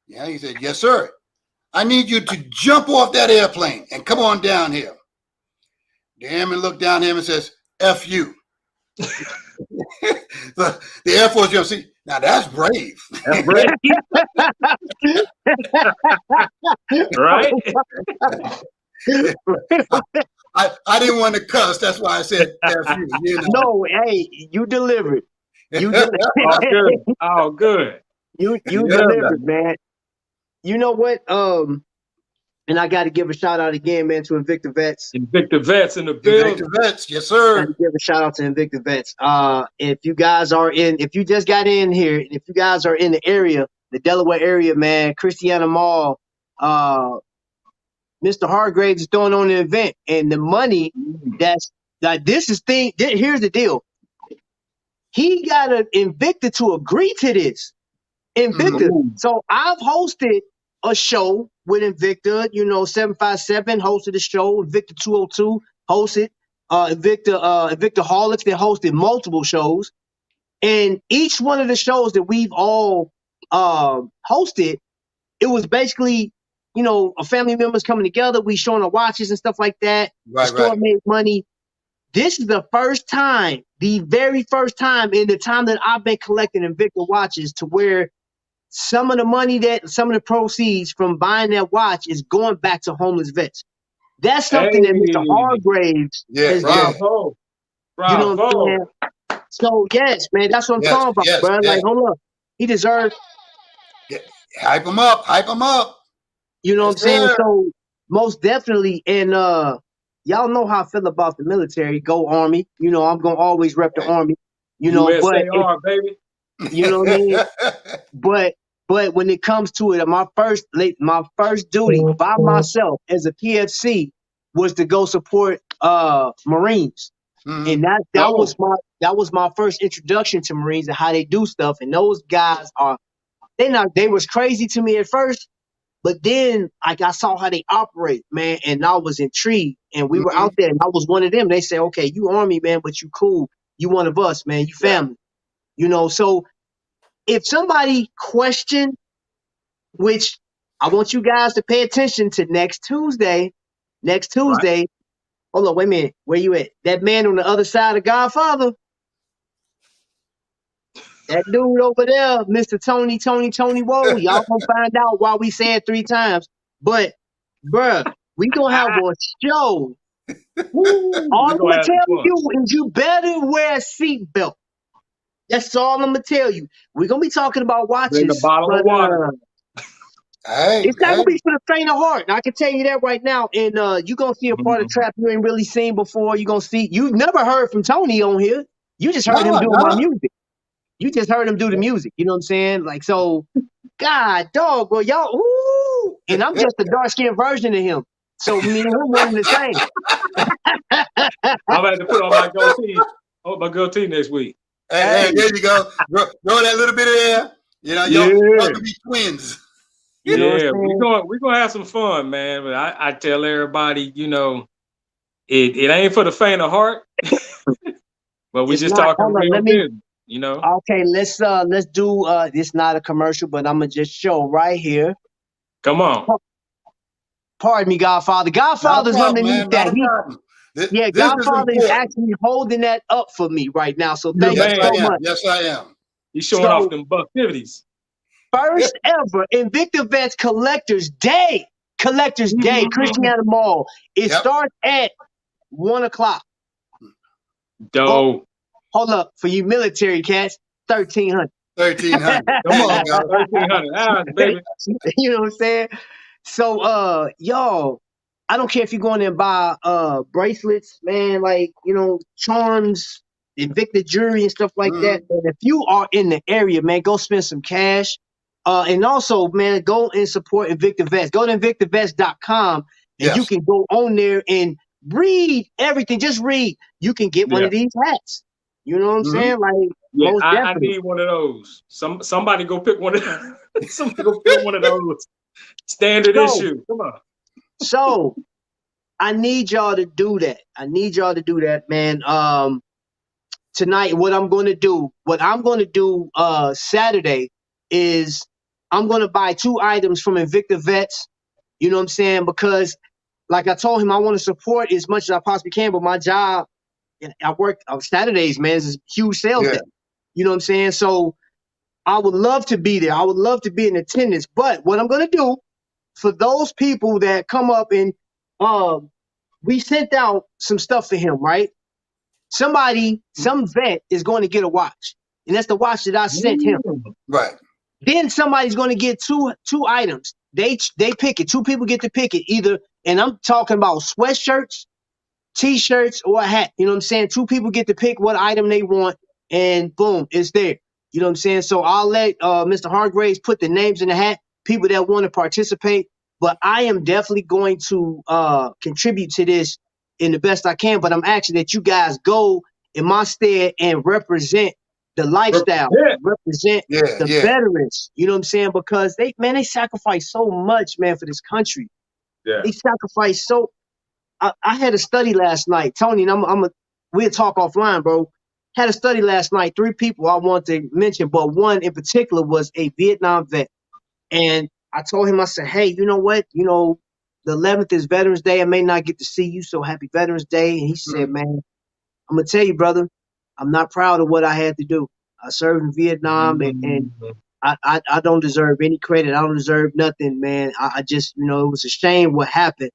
Yeah, he said, "Yes, sir. I need you to jump off that airplane and come on down here." The airman looked down at him and says, "F you." The Air Force general, see, now that's brave. That's right. Right. I didn't want to cuss. That's why I said F you. No, hey, you delivered. You delivered. All good. All good. you Yeah, delivered, man. You know what? And I got to give a shout out again, man, to Invicta Vets. Invicta Vets in the Invicta building. Vets, yes, Got sir. to give a shout out to Invicta Vets. If you just got in here, if you guys are in the area, the Delaware area, man, Christiana Mall, Mr. Hargraves is throwing on an event, and the money that's like here's the deal. He got Invicta to agree to this. Invicta. Ooh. So I've hosted a show with Invicta, 757 hosted a show, Invicta 202 hosted, Invicta Holics, they hosted multiple shows. And each one of the shows that we've all hosted, it was basically, family members coming together, we showing our watches and stuff like that. Right, the store right. made money. This is the very first time in the time that I've been collecting Invicta watches to where some of the proceeds from buying that watch is going back to homeless vets. That's something that Mr. Hargraves has done. Bravo. You know what I'm Bravo. saying? So yes, man, that's what I'm talking about, yes, bro. yes. Like, hold up. He deserves, Hype him up, hype him up. you know Yes, what I'm saying? sir. So most definitely, and y'all know how I feel about the military. Go Army. I'm gonna always rep the Army. USAR, baby. You know what I mean? But when it comes to it, my first duty by myself as a PFC was to go support Marines. And that was my first introduction to Marines and how they do stuff. And those guys they was crazy to me at first, but then like I saw how they operate, man, and I was intrigued. And we were out there, and I was one of them. They said, "Okay, you Army, man, but you cool. You one of us, man. You family." So if somebody questioned, which I want you guys to pay attention to next Tuesday. Right. Hold on, wait a minute. Where you at? That man on the other side of Godfather? That dude over there, Mr. Tony Woe, y'all gonna find out why we said 3 times. But, bruh, we gonna have a show. Woo, All we I'm gonna gonna have some tell fun. you is you better wear a seatbelt. That's all I'm gonna tell you. We're gonna be talking about Bring a watches, bottle but of water. Hey, it's not hey. gonna be for the faint of heart. I can tell you that right now. And you're gonna see a part of Mhm. trap you ain't really seen before. You're gonna see you've never heard from Tony on here. You just heard him No, doing my no. music. You just heard him do the music. You know what I'm saying? Like, so, God, dog, well, y'all, ooh. And I'm just a dark skinned version of him. So me and him one and the same. I'm gonna have to put on my goatee. Oh, my goatee next week. Hey, Hey, there you go. Grow that little bit of air. You know, y'all Yeah. can be twins. you know what Yeah, I'm saying? we're gonna have some fun, man. But I tell everybody, it ain't for the faint of heart, but we It's just not. talking Hold on, real let me. business, you know. Okay, let's do. It's not a commercial, but I'm gonna just show right here. Come on. Pardon me, Godfather. Not a Godfather's problem, underneath man. that. Not a problem. Yeah, This is Godfather is important. actually holding that up for me right now. So You're the thank you Yes, so I man. am. much. Yes, I am. He's showing off So them activities. first ever Invicta Vets Collectors Day. Collectors Day, Christiana Mall. It Yep. starts at 1 o'clock. Oh, Dope. hold up. For you military cats, 1,300. 1,300. Come There you on. go. 1,300 hours, baby. You know what I'm saying? So y'all, I don't care if you're going there and buy bracelets, man, like, charms, Invicta jewelry and stuff like that. Mhm. And if you are in the area, man, go spend some cash. And also, man, go and support Invicta Vets. Go to invictavets.com and you Yes. can go on there and read everything. Just read. You can get one Yeah. of these hats. You know what I'm Mhm. saying? Like, Yeah, most I definitely. need one of those. Somebody go pick one of somebody go pick one of those. Standard So, issue. Come on. so I need y'all to do that. I need y'all to do that, man. Tonight, what I'm going to do Saturday is I'm going to buy 2 items from Invicta Vets. You know what I'm saying? Because like I told him, I want to support as much as I possibly can, but my job, I work on Saturdays, man, is a huge sales Yeah. day. You know what I'm saying? So I would love to be there. I would love to be in attendance. But what I'm going to do for those people that come up and we sent out some stuff for him, right? Some vet is going to get a watch, and that's the watch that I sent him. Right. Then somebody's going to get two items. They pick it. 2 people get to pick it either, and I'm talking about sweatshirts, t-shirts, or a hat. You know what I'm saying? 2 people get to pick what item they want, and boom, it's there. You know what I'm saying? So I'll let Mr. Hargraves put the names in the hat, people that want to participate. But I am definitely going to contribute to this in the best I can. But I'm asking that you guys go in my stead and represent the lifestyle, Yeah. represent Yeah. the Yeah. veterans. You know what I'm saying? Because they sacrifice so much, man, for this country. Yeah. They sacrifice so. I had a study last night, Tony, and we'll talk offline, bro. Had a study last night. 3 people I want to mention, but one in particular was a Vietnam vet. And I told him, I said, hey, you know what? The 11th is Veterans Day. I may not get to see you, so happy Veterans Day. And he said, Mhm. man, I'm gonna tell you, brother, I'm not proud of what I had to do. I served in Vietnam, and I don't deserve any credit. I don't deserve nothing, man. I just, it was a shame what happened.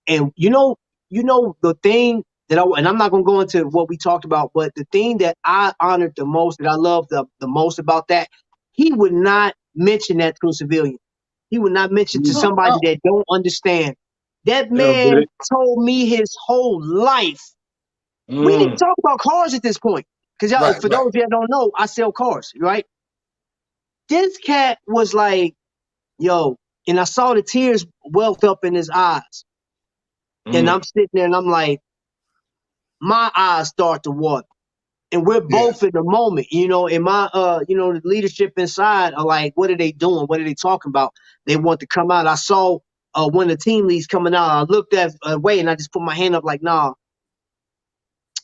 And the thing that and I'm not gonna go into what we talked about, but the thing that I honored the most, that I loved the most about that, he would not mention that to a civilian. He would not mention to No, somebody no. that don't understand. That They don't get man it. told me his whole life. We didn't even Mm. talk about cars at this point. Because y'all, Right. for Right. those of you that don't know, I sell cars, right? This cat was like, yo, and I saw the tears welled up in his eyes. And Mm. I'm sitting there and I'm like, my eyes start to water. And we're Yeah. both in the moment, and my the leadership inside are like, what are they doing? What are they talking about? They want to come out. I saw one of the team leads coming out. I looked that way and I just put my hand up like, nah,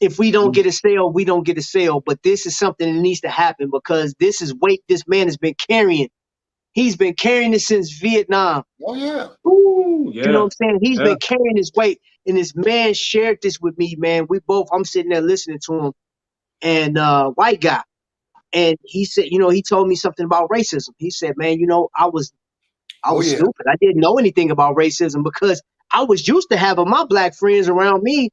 if we don't get a sale, we don't get a sale. But this is something that needs to happen because this is weight this man has been carrying. He's been carrying it since Vietnam. Oh yeah. Ooh, You know what yeah. I'm saying? He's Yeah. been carrying his weight. And this man shared this with me, man. I'm sitting there listening to him. And white guy. And he said, he told me something about racism. He said, man, I was Oh yeah. stupid. I didn't know anything about racism because I was used to having my black friends around me.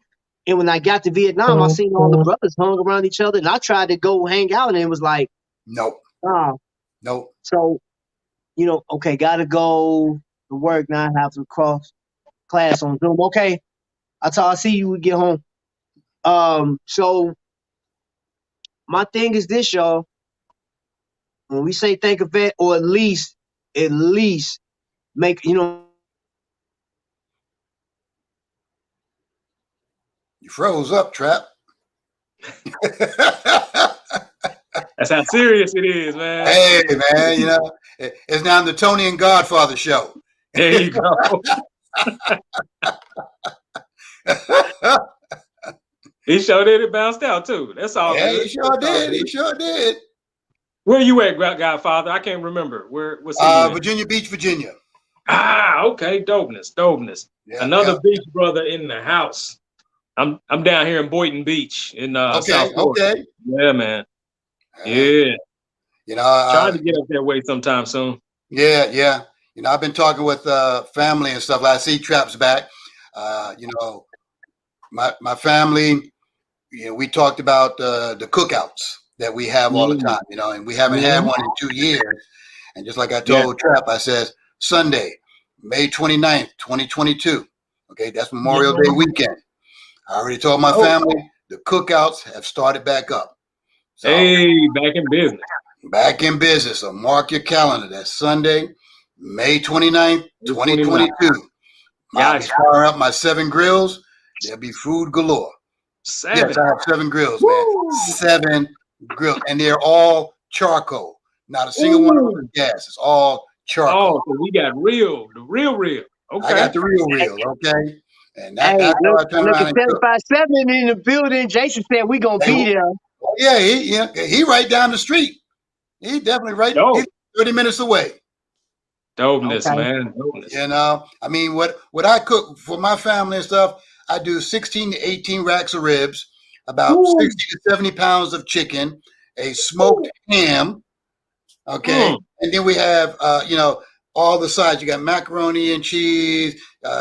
And when I got to Vietnam, I seen all the brothers hung around each other, and I tried to go hang out, and it was like, Nope. Nope. So, okay, gotta go to work now. I have to cross class on Zoom. Okay, I'll see you when we get home. So my thing is this, y'all. When we say thank a vet, or at least make, You froze up, Trap. That's how serious it is, man. Hey, man, it's now the Tony and Godfather show. There you go. He sure did. It bounced out too. That's all. Yeah, good. he sure did. He sure did. Where you at, Godfather? I can't remember. What's Virginia Beach, Virginia. Okay, dopeness. Yeah, Another beach brother in the house. I'm down here in Boynton Beach in South Florida. Okay. Yeah, man. Yeah. Trying to get up that way sometime soon. Yeah. I've been talking with family and stuff. I see Trap's back. My family, we talked about the cookouts that we have all the time, and we haven't had one in 2 years. And just like I told Trap, I said, Sunday, May 29th, 2022. Okay, that's Memorial Day weekend. I already told my family the cookouts have started back up. So, hey, back in business. Back in business. So mark your calendar. That's Sunday, May 29th, 2022. I'll be firing up my 7 grills. There'll be food galore. 7. Yes, I have 7 grills, man. 7 grills. And they're all charcoal. Not a single one of them is gas. It's all charcoal. Oh, so we got the real. Okay. I got the real, okay? And that's how I turn look around at and cook. 757 in the building. Jason said we're going to be there. Oh, yeah, he right down the street. He definitely he's 30 minutes away. Dopeness, man. Dopeness. I mean, what I cook for my family and stuff, I do 16 to 18 racks of ribs, about 60 to 70 pounds of chicken, a smoked ham, okay? And then we have, all the sides. You got macaroni and cheese.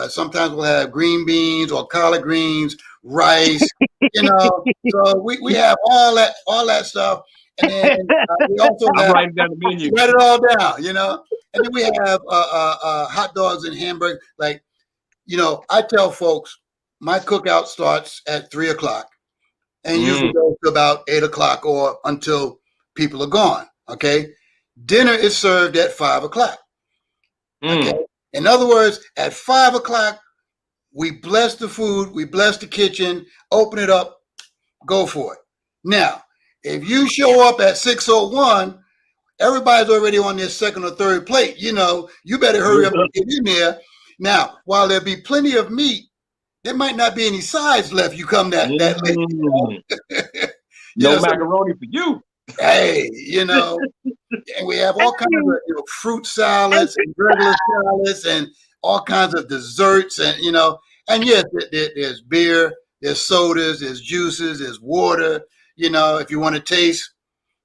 Sometimes we'll have green beans or collard greens, rice, So we have all that stuff. And then we also have, writing down the menu. Write it all down, And then we have hot dogs and hamburgers. Like, I tell folks my cookout starts at 3:00 and usually goes to about 8:00 or until people are gone. Okay. Dinner is served at 5:00. Okay. In other words, at 5:00, we bless the food, we bless the kitchen, open it up, go for it. Now, if you show up at 6:01, everybody's already on their second or third plate. You better hurry up and get in there. Now, while there'll be plenty of meat, there might not be any sides left. You come that late. No macaroni for you. Hey, and we have all kinds of fruit salads and regular salads and all kinds of desserts and and yes, there's beer, there's sodas, there's juices, there's water. If you want to taste,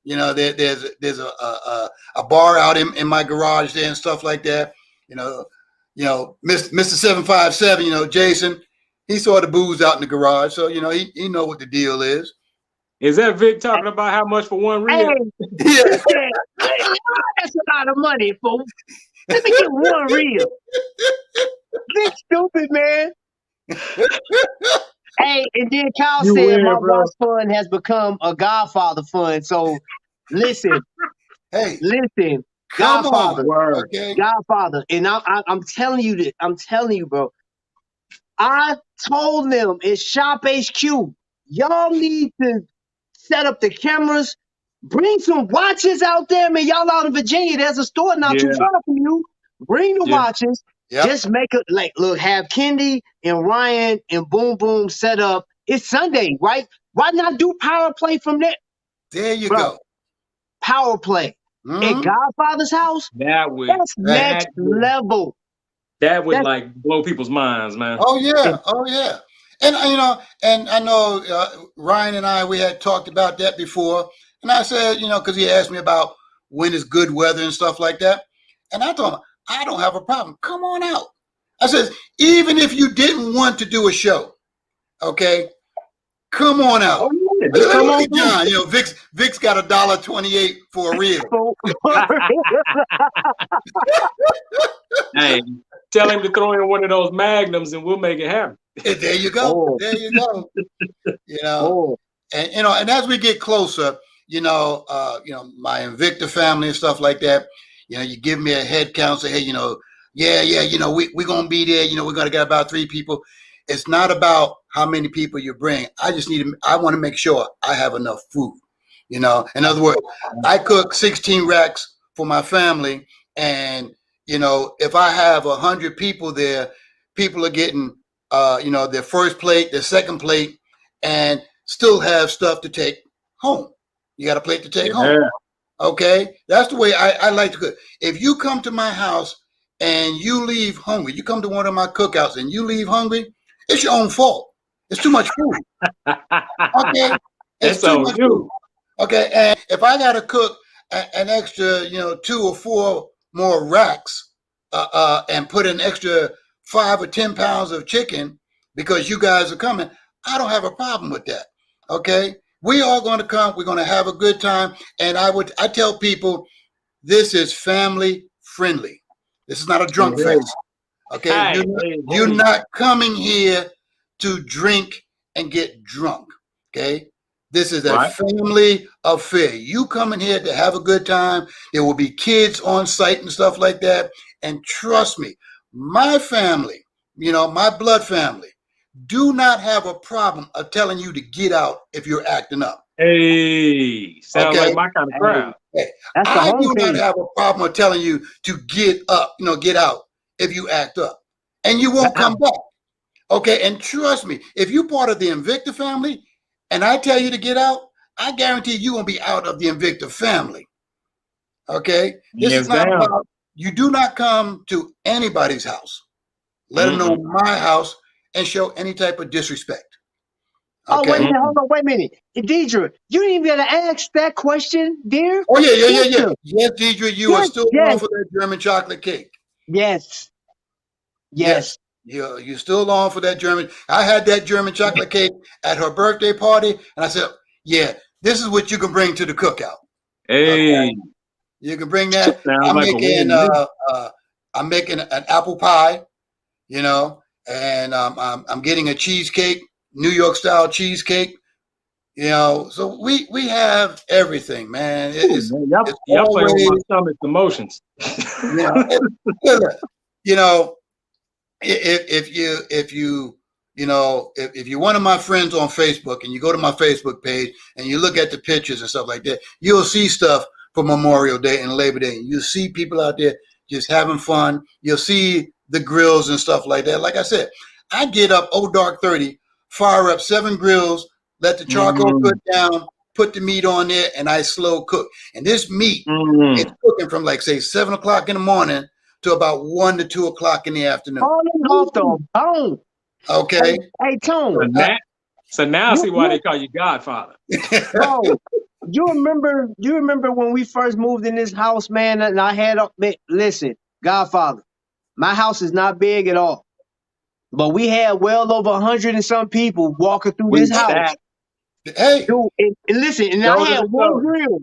there's a bar out in my garage there and stuff like that. Mr. 757, Jason, he saw the booze out in the garage, so he know what the deal is. Is that Vic talking about how much for one rib? Yeah. That's a lot of money, folks. Let me get one rib. Vic stupid, man. Hey, and then Kyle said my watch fund has become a Godfather fund. So listen, Godfather, okay? Godfather, and I'm telling you this. I'm telling you, bro. I told them it's Shop HQ. Y'all need to set up the cameras. Bring some watches out there, man. Y'all out in Virginia, there's a store not too far from you. Bring the watches. Yep. Just make it look, have Kendi and Ryan and Boom Boom set up. It's Sunday, right? Why not do power play from there? There you go. Power play at Godfather's house. That's next level. That would blow people's minds, man. Oh yeah. And and I know Ryan and I, we had talked about that before, And I said, you know, because he asked me about when is good weather and stuff like that. And I told him, I don't have a problem. Come on out. I said, even if you didn't want to do a show, okay, come on out. Oh, yeah, just come on through. John, you know, Vic's got $1.28 for a reel. Hey, tell him to throw in one of those magnums and we'll make it happen. There you go. Oh. There you go. You know, Oh, and you know, and as we get closer, you know, my Invicta family and stuff like that, you know, you give me a head count, say, hey, you know, yeah, you know, we're gonna be there, you know, we're gonna get about 3 people. It's not about how many people you bring. I want to make sure I have enough food. You know, in other words, I cook 16 racks for my family, and you know, if I have 100 people there, people are getting, you know, their first plate, their second plate, and still have stuff to take home. You got a plate to take home. Okay, that's the way I like to cook. If you come to my house and you leave hungry, you come to one of my cookouts and you leave hungry, it's your own fault. It's too much food. Okay, it's too much food. Okay, and if I got to cook an extra, you know, 2 or 4 more racks, and put an extra 5 or 10 pounds of chicken because you guys are coming, I don't have a problem with that. Okay, we are going to come. We're going to have a good time, and I tell people, this is family friendly. This is not a drunk fest. Okay, you're not coming here to drink and get drunk. Okay, this is a family affair. You coming here to have a good time. There will be kids on site and stuff like that. And trust me, my family, you know, my blood family, do not have a problem of telling you to get out if you're acting up. Hey, sounds like my kind of crowd. Hey, I do not have a problem of telling you to get up, you know, get out if you act up. And you won't come back. Okay, and trust me, if you're part of the Invicta family and I tell you to get out, I guarantee you won't be out of the Invicta family. Okay? This is not about, you do not come to anybody's house, let alone my house, and show any type of disrespect. Okay? Oh, wait a minute, hold on, wait a minute. Deidre, you didn't even gotta ask that question, dear. Oh, yeah. Yes, Deidre, you are still on for that German chocolate cake. Yes. You're still on for that German. I had that German chocolate cake at her birthday party, and I said, yeah, this is what you can bring to the cookout. Hey. Okay? You can bring that. I'm making an apple pie, you know, and I'm getting a cheesecake, New York style cheesecake, you know. So we have everything, man. Y'all playing with my stomach emotions. You know, if you're one of my friends on Facebook and you go to my Facebook page and you look at the pictures and stuff like that, you'll see stuff for Memorial Day and Labor Day. You'll see people out there just having fun. You'll see the grills and stuff like that. Like I said, I get up dark 30, fire up 7 grills, let the charcoal cook down, put the meat on there, and I slow cook. And this meat is cooking from, like, say, 7 o'clock in the morning to about 1 to 2 o'clock in the afternoon. Off the bone. Okay. Hey, Tone. So now I see why they call you Godfather. Bro, you remember when we first moved in this house, man, and I had listen, Godfather, my house is not big at all. But we had well over 100 and some people walking through this house. Hey. Dude, and listen, and I had one grill.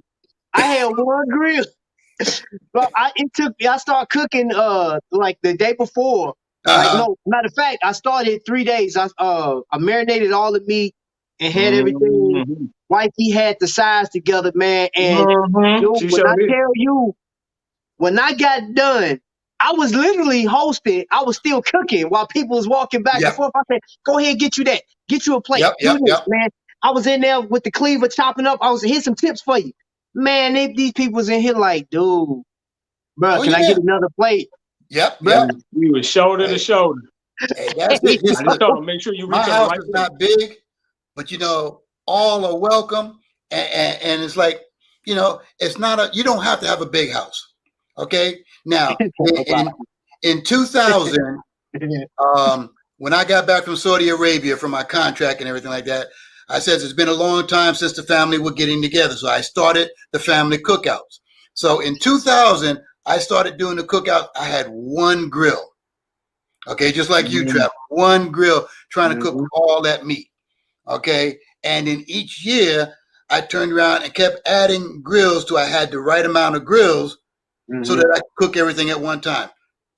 But I started cooking like the day before. Like, no, matter of fact, I started 3 days. I marinated all the meat and had everything. Wifey had the sides together, man. And dude, when I got done, I was literally hosting. I was still cooking while people was walking back and forth. I said, "Go ahead, get you that. Get you a plate. Man." I was in there with the cleaver chopping up. Here's some tips for you, man. These people was in here like, dude, bro, can I get another plate? Yep. We were shoulder to shoulder. Hey, that's it. I just told him, make sure you reach my out. house is not big, but you know, all are welcome. And it's like, you know, it's not you don't have to have a big house. Okay. Now, in 2000, when I got back from Saudi Arabia for my contract and everything like that, I said it's been a long time since the family were getting together. So I started the family cookouts. So in 2000, I started doing the cookout. I had one grill. Okay, just like you, Trap. One grill trying to cook all that meat. Okay, and in each year, I turned around and kept adding grills till I had the right amount of grills so that I could cook everything at one time.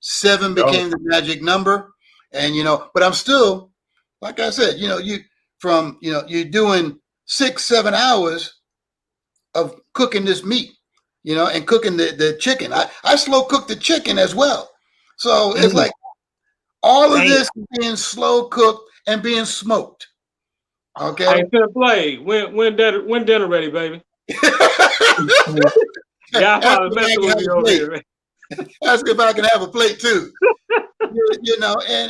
7 became the magic number. And, but I'm still, like I said, you're doing 6-7 hours of cooking this meat, and cooking the chicken. I slow cook the chicken as well. So it's like all of this is being slow cooked and being smoked. Okay. I ain't gonna play. When dinner ready, baby? Godfather messing with me over here, man. Ask if I can have a plate too. And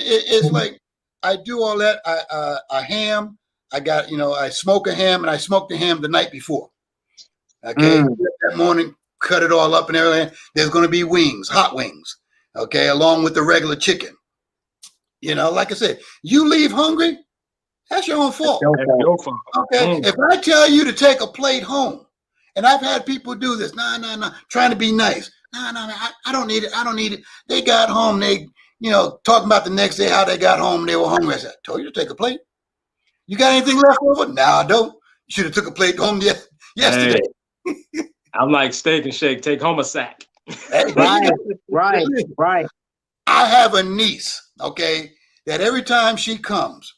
it's like I do all that. I ham. I got, I smoke a ham, and I smoked the ham the night before. Okay. That morning, cut it all up and everything. There's going to be wings, hot wings. Okay. Along with the regular chicken. Like I said, you leave hungry, that's your own fault. That's your fault. Okay. If I tell you to take a plate home, and I've had people do this, no, trying to be nice. No, I don't need it. I don't need it. They got home. They, talking about the next day, how they got home. They were hungry. I said, I told you to take a plate. You got anything left over? No, I don't. You should have took a plate home yesterday. Hey, I'm like Steak and Shake. Take home a sack. Right. I have a niece, okay, that every time she comes,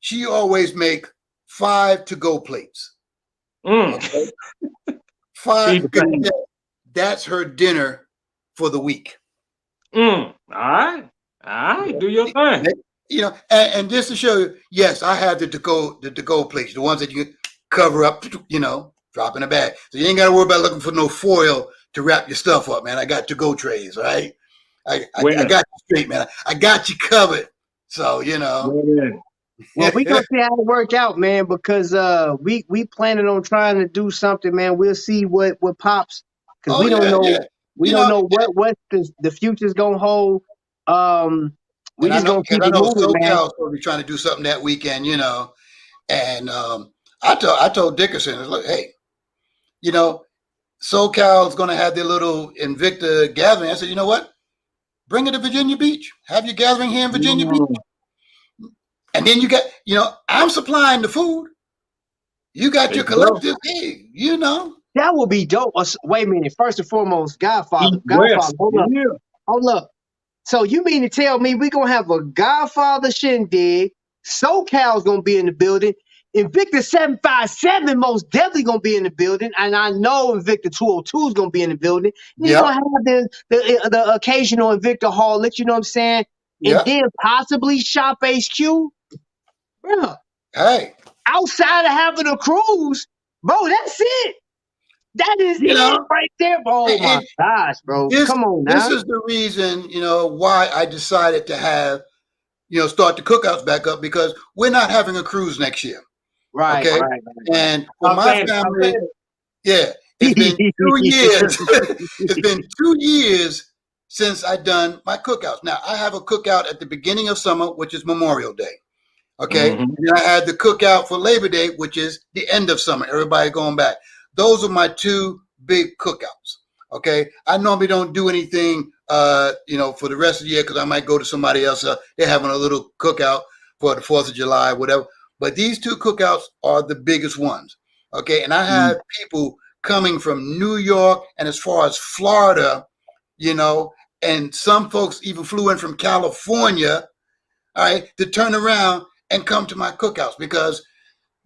she always make 5 to-go plates. Okay? 5. That's her dinner for the week. All right. Do your thing. And just to show you, yes, I have the to-go plates, the ones that you cover up, drop in a bag. So you ain't got to worry about looking for no foil to wrap your stuff up, man. I got to-go trays, right? I got you straight, man. I got you covered. So, Well, we gonna see how it work out, man, because we planning on trying to do something, man. We'll see what pops, because we don't know. Yeah. We don't know what the future's gonna hold. We just gonna keep it moving, man. SoCal's gonna be trying to do something that weekend, and I told Dickerson, look, hey, SoCal's gonna have their little Invicta gathering. I said, you know what? Bring it to Virginia Beach. Have your gathering here in Virginia Beach. And then you got, I'm supplying the food. You got your collective, hey, That would be dope. Wait a minute. First and foremost, Godfather, hold up. So you mean to tell me we're going to have a Godfather shindig, SoCal's going to be in the building, Invicta 757 most definitely going to be in the building, and I know Invicta 202 is going to be in the building. You're going to have the occasional Invicta Harlot, you know what I'm saying? And then possibly Shop HQ. Bro, hey, outside of having a cruise, bro, that's it. That is it right there. Oh my gosh, bro. Come on now. This is the reason, why I decided to have, start the cookouts back up, because we're not having a cruise next year. Right. Okay. Right. And for my family, it's been 2 years. It's been 2 years since I done my cookouts. Now I have a cookout at the beginning of summer, which is Memorial Day. Okay. And then I had the cookout for Labor Day, which is the end of summer. Everybody going back. Those are my 2 big cookouts. Okay. I normally don't do anything, for the rest of the year, because I might go to somebody else. They're having a little cookout for the 4th of July, whatever. But these 2 cookouts are the biggest ones. Okay. And I have people coming from New York and as far as Florida, and some folks even flew in from California, all right, to turn around and come to my cookouts, because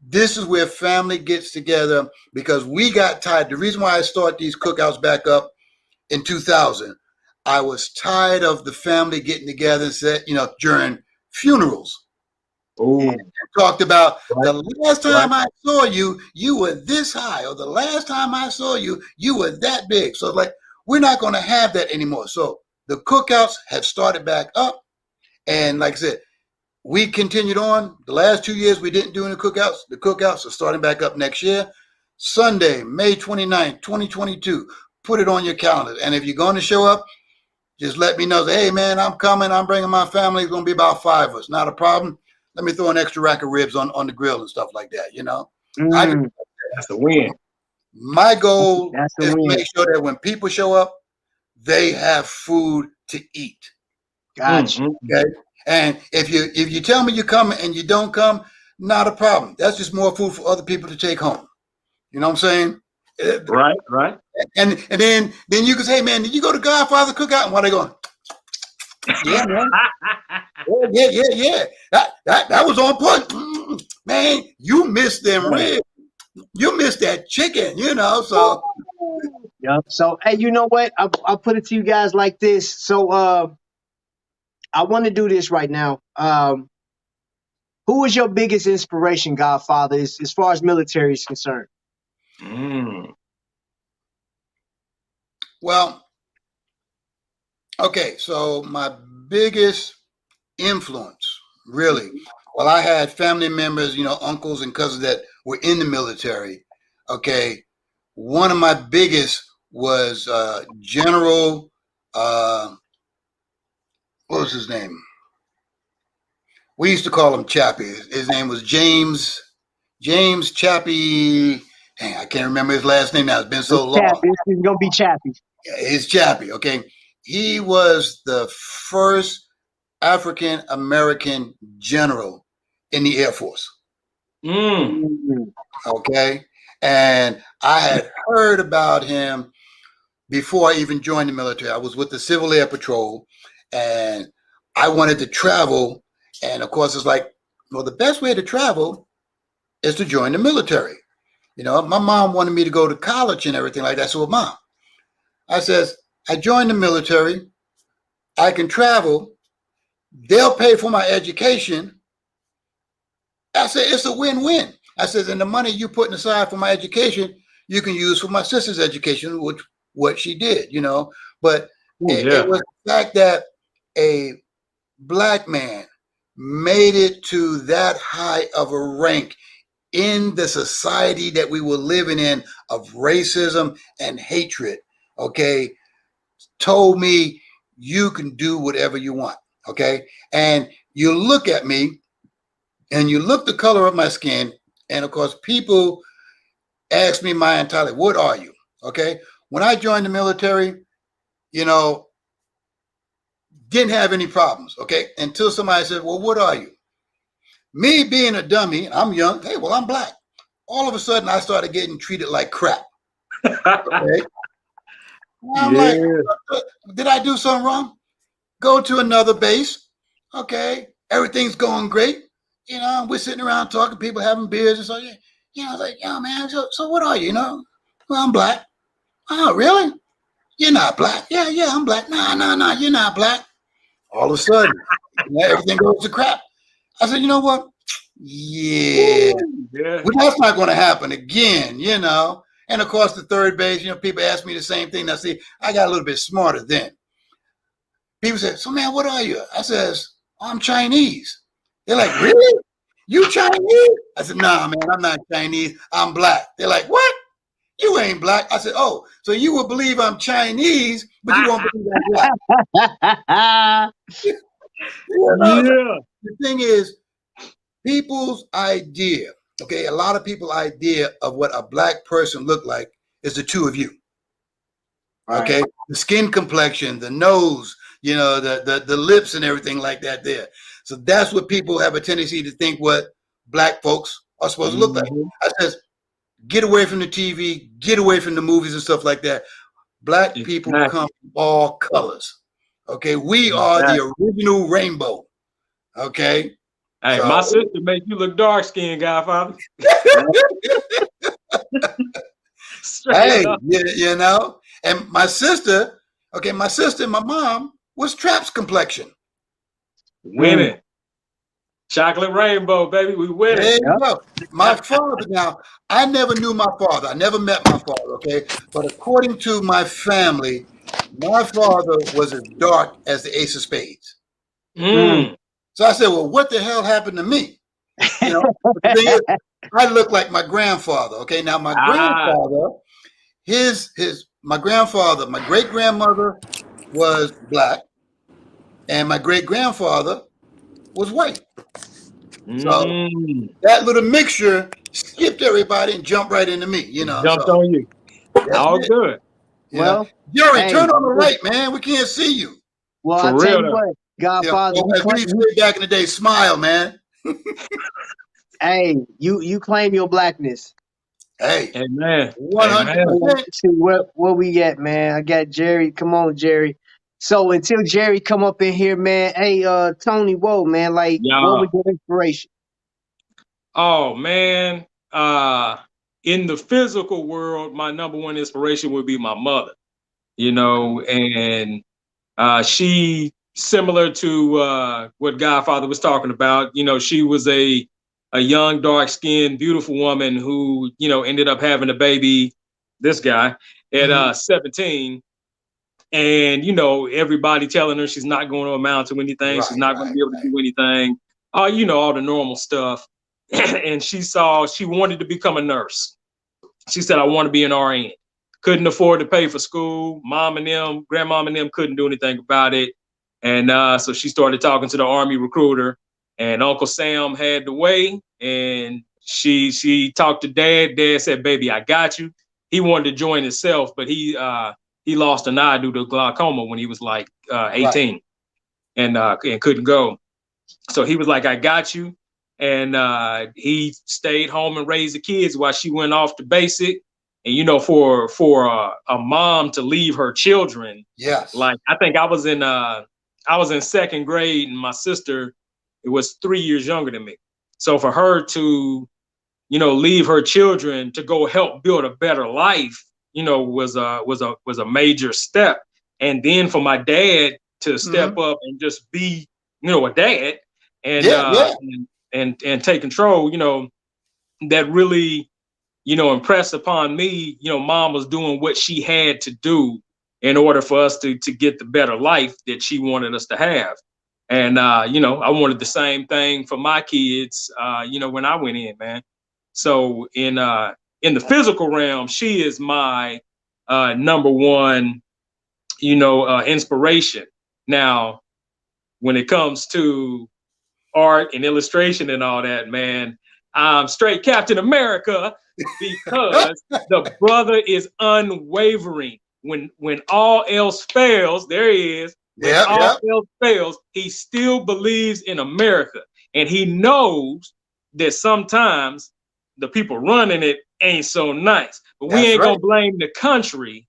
this is where family gets together, because we got tired. The reason why I start these cookouts back up in 2000, I was tired of the family getting together and said, during funerals. And talked about the last time I saw you, you were this high, or the last time I saw you, you were that big. So like, we're not going to have that anymore. So the cookouts have started back up. And like I said, we continued on. The last 2 years we didn't do any cookouts. The cookouts are starting back up next year. Sunday, May 29th, 2022. Put it on your calendar. And if you're going to show up, just let me know. Say, hey, man, I'm coming. I'm bringing my family. It's going to be about 5 of us. Not a problem. let me throw an extra rack of ribs on the grill and stuff like that. You know, That's the win. My goal That's the is to win. make sure that when people show up, they have food to eat. Gotcha. Okay. And if you tell me you come and you don't come, not a problem. That's just more food for other people to take home. You know what I'm saying? Right. And then you can say, man, did you go to Godfather Cookout? And what are they going? Yeah, man. Yeah. That was on point. Man, you missed them ribs. You missed that chicken, you know. So Yep. So hey, you know what? I'll put it to you guys like this. So I want to do this right now. Who is your biggest inspiration, Godfather, as far as military is concerned? Well, okay, so my biggest influence, really, well, I had family members, you know, uncles and cousins that were in the military. Okay, one of my biggest was General, what was his name? We used to call him Chappie. His name was James Chappie. Dang, I can't remember his last name now. It's been so long. Chappie. It's gonna be Chappie. It's Chappie. Okay, he was the first African American general in the Air Force. Okay, and I had heard about him before I even joined the military. I was with the Civil Air Patrol, and I wanted to travel. And of course, it's like, well, the best way to travel is to join the military. You know, my mom wanted me to go to college and everything like that. So, Mom, I says, I joined the military. I can travel. They'll pay for my education. I said, it's a win-win. I said, and the money you putting aside for my education, you can use for my sister's education, which what she did, you know. But it was the fact that a Black man made it to that high of a rank in the society that we were living in of racism and hatred, okay, told me you can do whatever you want, okay? And you look at me and you look the color of my skin, and of course, people ask me my entire life, what are you, okay? When I joined the military, you know, didn't have any problems, okay? Until somebody said, well, what are you? Me being a dummy, I'm young, hey, well, I'm Black. All of a sudden, I started getting treated like crap. Okay? I'm like, did I do something wrong? Go to another base. Okay, everything's going great. You know, we're sitting around talking, people having beers and so, you know, I was like, yeah, man, so what are you, you know? Well, I'm Black. Oh, really? You're not Black. Yeah, I'm Black. No, you're not Black. All of a sudden, everything goes to crap. I said, you know what? Yeah. Well, that's not going to happen again, you know. And of course, the third base, you know, people ask me the same thing. Now, see, I got a little bit smarter then. People say, so man, what are you? I says, I'm Chinese. They're like, really? You Chinese? I said, nah, man, I'm not Chinese. I'm Black. They're like, what? You ain't Black. I said, oh, so you will believe I'm Chinese, but you won't believe I'm Black. You know, the thing is, people's idea, okay, a lot of people's idea of what a Black person looked like is the two of you. Okay, the skin complexion, the nose, you know, the lips and everything like that there. So that's what people have a tendency to think what Black folks are supposed to look like. I says, get away from the TV, get away from the movies and stuff like that. Black people come from all colors. Okay, we are the original rainbow. Okay. Hey, so, my sister make you look dark skinned, Godfather. Hey, you know, and my sister and my mom was Trap's complexion. Winning. Chocolate rainbow, baby. We winning. There you go. My father, now, I never knew my father. I never met my father, okay? But according to my family, my father was as dark as the Ace of Spades. So I said, well, what the hell happened to me? You know, I look like my grandfather. Okay, now my grandfather, my great grandmother was Black, and my great grandfather was white. So Mm. that little mixture skipped everybody and jumped right into me, you know. Jumped So on you. that's All it. good. You know, Well, Jerry, hey, turn on the light, man. We can't see you. well, For I tell real you though. what, You know, Godfather, so as we you, say back in the day, smile, man. hey, you claim your blackness. Hey, Amen. Amen. 100%. See where we at, man. I got Jerry. Come on, Jerry. So until Jerry come up in here, man. Hey, Tony, whoa, man. Like, what Yeah. was your inspiration? Oh man. In the physical world, my number one inspiration would be my mother. You know, and she similar to what Godfather was talking about. You know, she was a young, dark-skinned, beautiful woman who, you know, ended up having a baby, this guy, at 17. And, you know, everybody telling her she's not going to amount to anything. She's Right, not going to right, be able to right. do anything. You know, all the normal stuff. And she wanted to become a nurse. She said, I want to be an RN. Couldn't afford to pay for school. Mom and them, grandmom and them couldn't do anything about it. And so she started talking to the Army recruiter, and Uncle Sam had the way. And she talked to Dad. Dad said, "Baby, I got you." He wanted to join himself, but he lost an eye due to glaucoma when he was like 18, right. and couldn't go. So he was like, "I got you." And he stayed home and raised the kids while she went off to basic. And you know, for a mom to leave her children, Yes. like I think I was in second grade, and my sister, it was 3 years younger than me. So for her to, you know, leave her children to go help build a better life, you know, was a major step. And then for my dad to step up and just be, you know, a dad and Yeah. and take control, you know, that really, you know, impressed upon me, you know, mom was doing what she had to do in order for us to get the better life that she wanted us to have. And you know, I wanted the same thing for my kids, you know, when I went in, man. So in the physical realm, she is my number one, you know, inspiration. Now, when it comes to art and illustration and all that, man, I'm straight Captain America because the brother is unwavering. When all else fails, there he is. When all else fails, he still believes in America. And he knows that sometimes the people running it ain't so nice. But we ain't gonna blame the country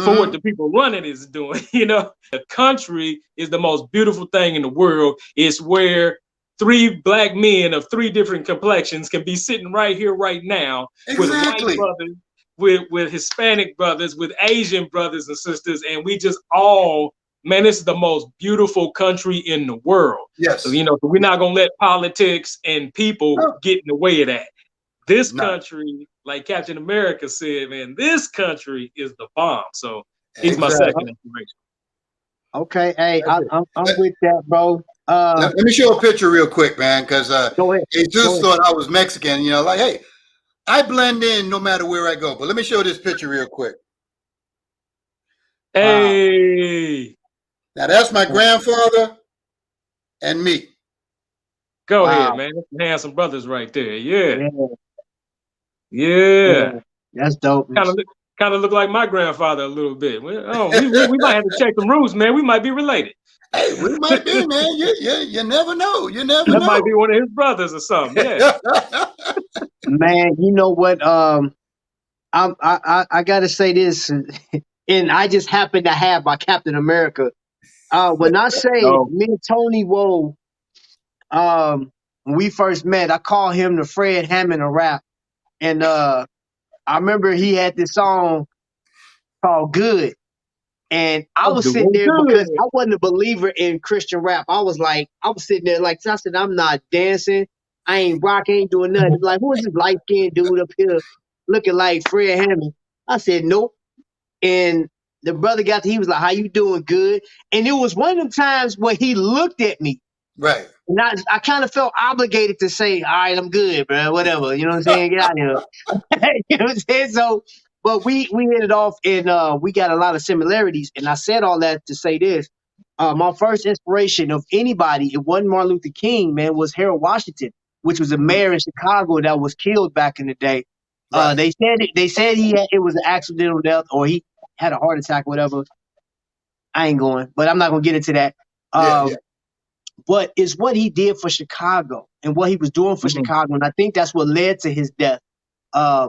for what the people running is doing. You know, the country is the most beautiful thing in the world. It's where three black men of three different complexions can be sitting right here, right now, with white brothers, with Hispanic brothers, with Asian brothers and sisters, and we just all, man, this is the most beautiful country in the world. Yes. So, you know, we're not gonna let politics and people get in the way of that. This country, like Captain America said, man, this country is the bomb. So he's my second inspiration. Okay, hey, I'm with that, bro. Let me show a picture real quick, man, because Jesus thought I was Mexican. You know, like, hey, I blend in no matter where I go. But let me show this picture real quick. Hey, now that's my grandfather and me. Go ahead, man. That's some handsome brothers right there. Yeah. That's dope. Kind of look like my grandfather a little bit. We might have to check some roots, man. We might be related. Hey, we might be, man. You never know. You never know. That might be one of his brothers or something. Yeah. Man, you know what? I gotta say this, and I just happen to have my Captain America. When I say me and Tony Woe, when we first met, I call him the Fred Hammond of rap, and I remember he had this song called "Good." And I was sitting there because I wasn't a believer in Christian rap. I was sitting there like, I said, I'm not dancing. I ain't rock, ain't doing nothing. Like, who is this light-skinned dude up here looking like Fred Hammond? I said, nope. And the brother he was like, how you doing? Good. And it was one of them times where he looked at me. Right. And I kind of felt obligated to say, all right, I'm good, bro. Whatever. You know what I'm saying? Get out of here. You know what I'm saying? So, but we hit it off, and we got a lot of similarities. And I said all that to say this. My first inspiration of anybody, it wasn't Martin Luther King, man, was Harold Washington. which was a mayor in Chicago that was killed back in the day. Right. They said it was an accidental death or he had a heart attack, whatever. I ain't going, but I'm not gonna get into that. Yeah, yeah. But it's what he did for Chicago and what he was doing for Chicago, and I think that's what led to his death.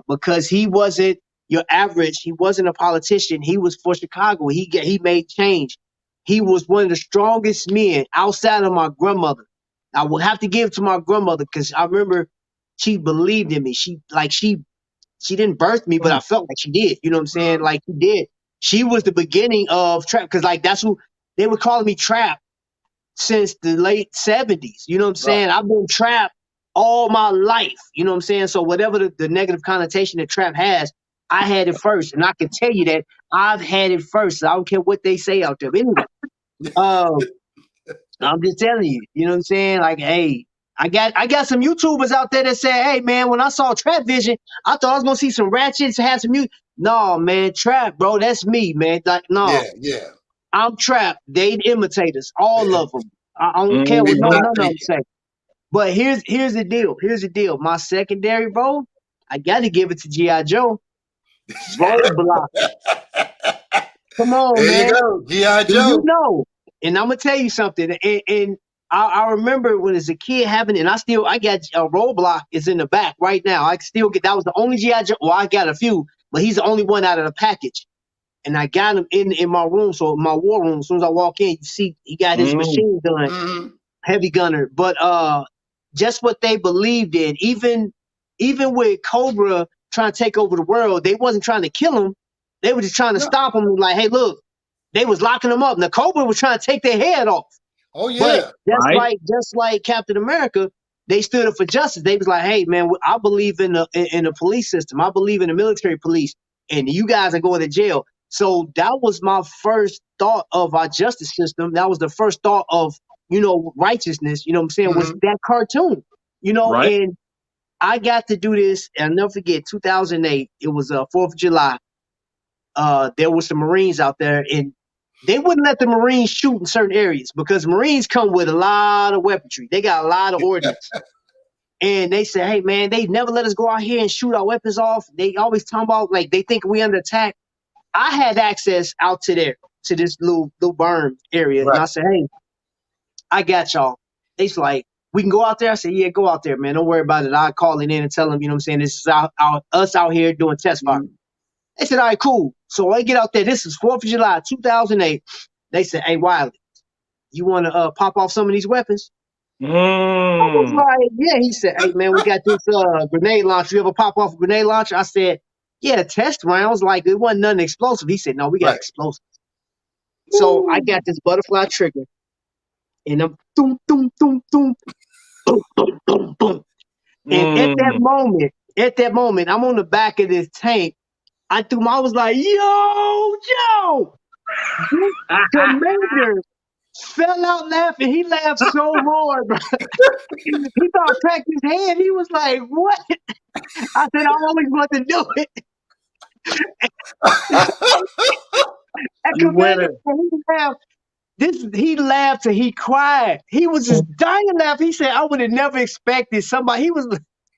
Because he wasn't your average, he wasn't a politician. He was for Chicago. He made change. He was one of the strongest men outside of my grandmother. I will have to give it to my grandmother because I remember she believed in me. She didn't birth me, but I felt like she did. You know what I'm saying? Like she did. She was the beginning of trap because like that's who they were calling me trap since the late 70s. You know what I'm saying? I've been trapped all my life. You know what I'm saying? So whatever the negative connotation that trap has, I had it first. And I can tell you that I've had it first. So I don't care what they say out there. But anyway, I'm just telling you, you know what I'm saying? Like, hey, I got some YouTubers out there that say, hey man, when I saw Trap Vision, I thought I was gonna see some ratchets, have some music. No, man, Trap, bro, that's me, man. Like, no. Yeah, yeah. I'm trapped. They imitate us, all of them. I don't care what People none not of them thinking. say. But here's the deal. Here's the deal. My secondary vote, I got to give it to G.I. Joe. Roadblock. Come on, There man. you go, G.I. Do Joe. you know? And I'm gonna tell you something. And I remember when as a kid having, and I got a Roadblock is in the back right now. I still get that was the only G.I. Joe. Well, I got a few, but he's the only one out of the package. And I got him in my room, so my war room. As soon as I walk in, you see he got his machine gun, heavy gunner. But just what they believed in, even with Cobra trying to take over the world, they wasn't trying to kill him. They were just trying to stop him. Like, hey, look, they was locking him up. Now Cobra was trying to take their head off. Oh yeah. But just like Captain America, they stood up for justice. They was like, hey man, I believe in the police system. I believe in the military police, and you guys are going to jail. So that was my first thought of our justice system. That was the first thought of, righteousness, you know what I'm saying, was that cartoon, and I got to do this, and I'll never forget, 2008, it was 4th of July. There were some Marines out there, and they wouldn't let the Marines shoot in certain areas because Marines come with a lot of weaponry. They got a lot of ordnance. And they said, hey, man, they never let us go out here and shoot our weapons off. They always talk about, like, they think we under attack. I had access out to there, to this little burn area. And I said, hey, I got y'all. They's like, we can go out there? I said, yeah, go out there, man. Don't worry about it. I'll call it in and tell them, you know what I'm saying, this is us out here doing test fire. They said, all right, cool. So I get out there. This is 4th of July, 2008. They said, hey, Wiley, you want to pop off some of these weapons? I was like, yeah. He said, hey, man, we got this grenade launcher. You ever pop off a grenade launcher? I said, yeah, test rounds. Like, it wasn't nothing explosive. He said, no, we got explosives. So I got this butterfly trigger. And I'm boom, boom, boom, boom, boom, boom, boom, boom. And at that moment, I'm on the back of this tank. I was like, yo, Joe! This commander fell out laughing. He laughed so hard, bro. He thought I cracked his head. He was like, what? I said, I always want to do it. And commander, he laughed and he cried. He was just dying laughing. He said, I would have never expected somebody.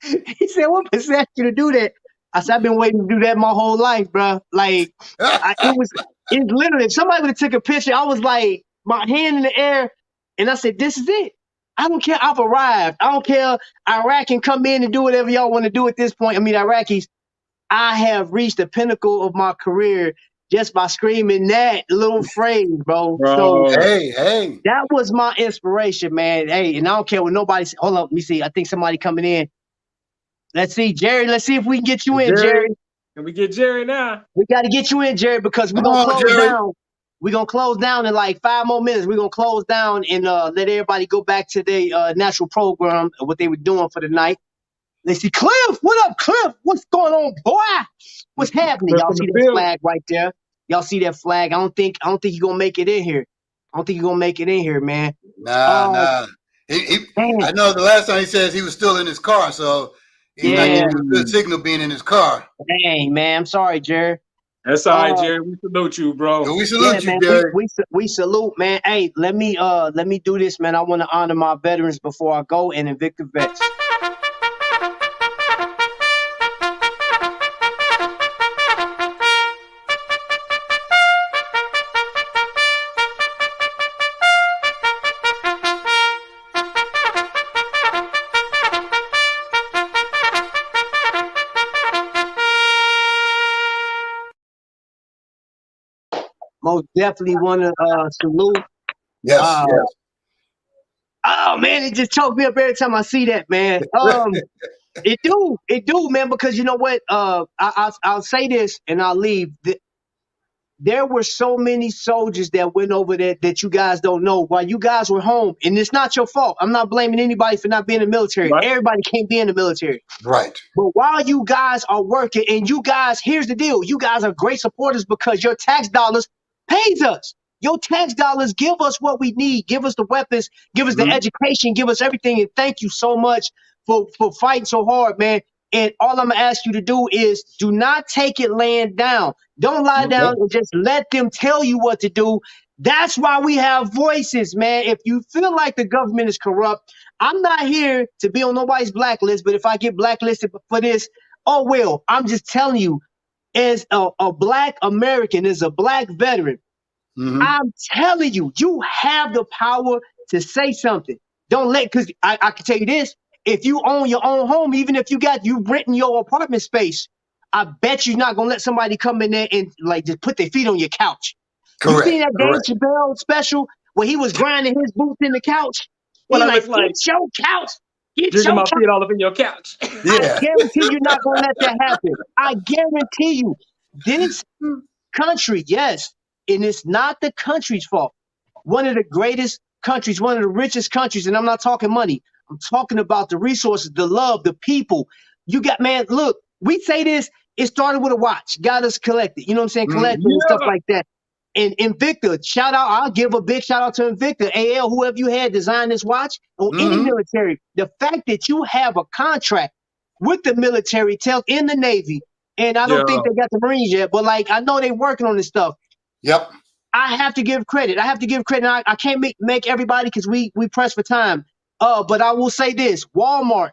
He said, what possessed you to do that? I said, I've been waiting to do that my whole life, bro. Like, it's literally, if somebody would have took a picture, I was like, my hand in the air, and I said, this is it. I don't care. I've arrived. I don't care. Iraq can come in and do whatever y'all want to do at this point. I mean, Iraqis, I have reached the pinnacle of my career just by screaming that little phrase, bro. So, hey. That was my inspiration, man. Hey, and I don't care what nobody says. Hold on, let me see. I think somebody coming in. Let's see, Jerry. Let's see if we can get you in, Jerry. Can we get Jerry now? We got to get you in, Jerry, because we're going to close down. We're going to close down in like 5 more minutes. We're going to close down and let everybody go back to their natural program, what they were doing for the night. They see, Cliff, what up, Cliff? What's going on, boy? What's happening? Y'all see that flag right there? Y'all see that flag? I don't think you're going to make it in here. I don't think you're going to make it in here, man. Nah. I know the last time he says he was still in his car, so he's not getting a good signal being in his car. Dang, man. I'm sorry, Jerry. That's all right, Jerry. We salute you, bro. We salute you, man, Jerry. We salute, man. Hey, let me do this, man. I want to honor my veterans before I go and Invicta vets. Most definitely want to salute. Yes, Uh, yes. oh man, it just choked me up every time I see that, man. It do, man. Because you know what? I'll say this and I'll leave. There were so many soldiers that went over there that you guys don't know while you guys were home, and it's not your fault. I'm not blaming anybody for not being in the military. Right. Everybody can't be in the military. Right. But while you guys are working, and you guys, here's the deal: you guys are great supporters because your tax dollars pays us. Your tax dollars give us what we need, give us the weapons, give us the Mhm. education, give us everything. And thank you so much for fighting so hard, man. And all I'm gonna ask you to do is do not take it laying down. Don't lie down Okay. and just let them tell you what to do. That's why we have voices, man. If you feel like the government is corrupt, I'm not here to be on nobody's blacklist, but if I get blacklisted for this, oh well. I'm just telling you, as a black American, as a black veteran, Hmm. I'm telling you, you have the power to say something. Don't let, because I can tell you this: if you own your own home, even if you renting your apartment space, I bet you're not gonna let somebody come in there and like just put their feet on your couch. You seen Correct. that Dave Correct. Chappelle special where he was grinding his boots in the couch? What He I like, look get like, your couch, get jigging your my couch. feet all up in your couch. I Yeah. guarantee you're not gonna let that happen. I guarantee you. This country, yes, and it's not the country's fault. One of the greatest countries, one of the richest countries, and I'm not talking money. I'm talking about the resources, the love, the people. You got, man, look, we say this, it started with a watch, got us collected, you know what I'm saying? Mm. Collected and stuff Yeah. like that. And Invicta, shout out, I'll give a big shout out to Invicta, AL, whoever you had design this watch, or any Hmm. military. The fact that you have a contract with the military, in the Navy, and I don't Yeah. think they got the Marines yet, but like I know they working on this stuff. Yep. I have to give credit. I have to give credit. I can't make everybody because we press for time. But I will say this: Walmart,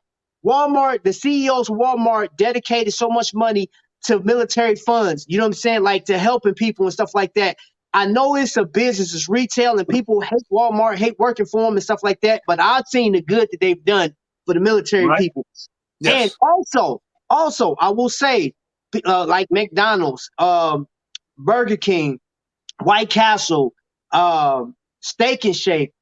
the CEOs of Walmart dedicated so much money to military funds. You know what I'm saying? Like to helping people and stuff like that. I know it's a business, it's retail, and people hate Walmart, hate working for them and stuff like that. But I've seen the good that they've done for the military Right. people. And Yes. also, I will say, like McDonald's, Burger King, White Castle, Steak and Shake,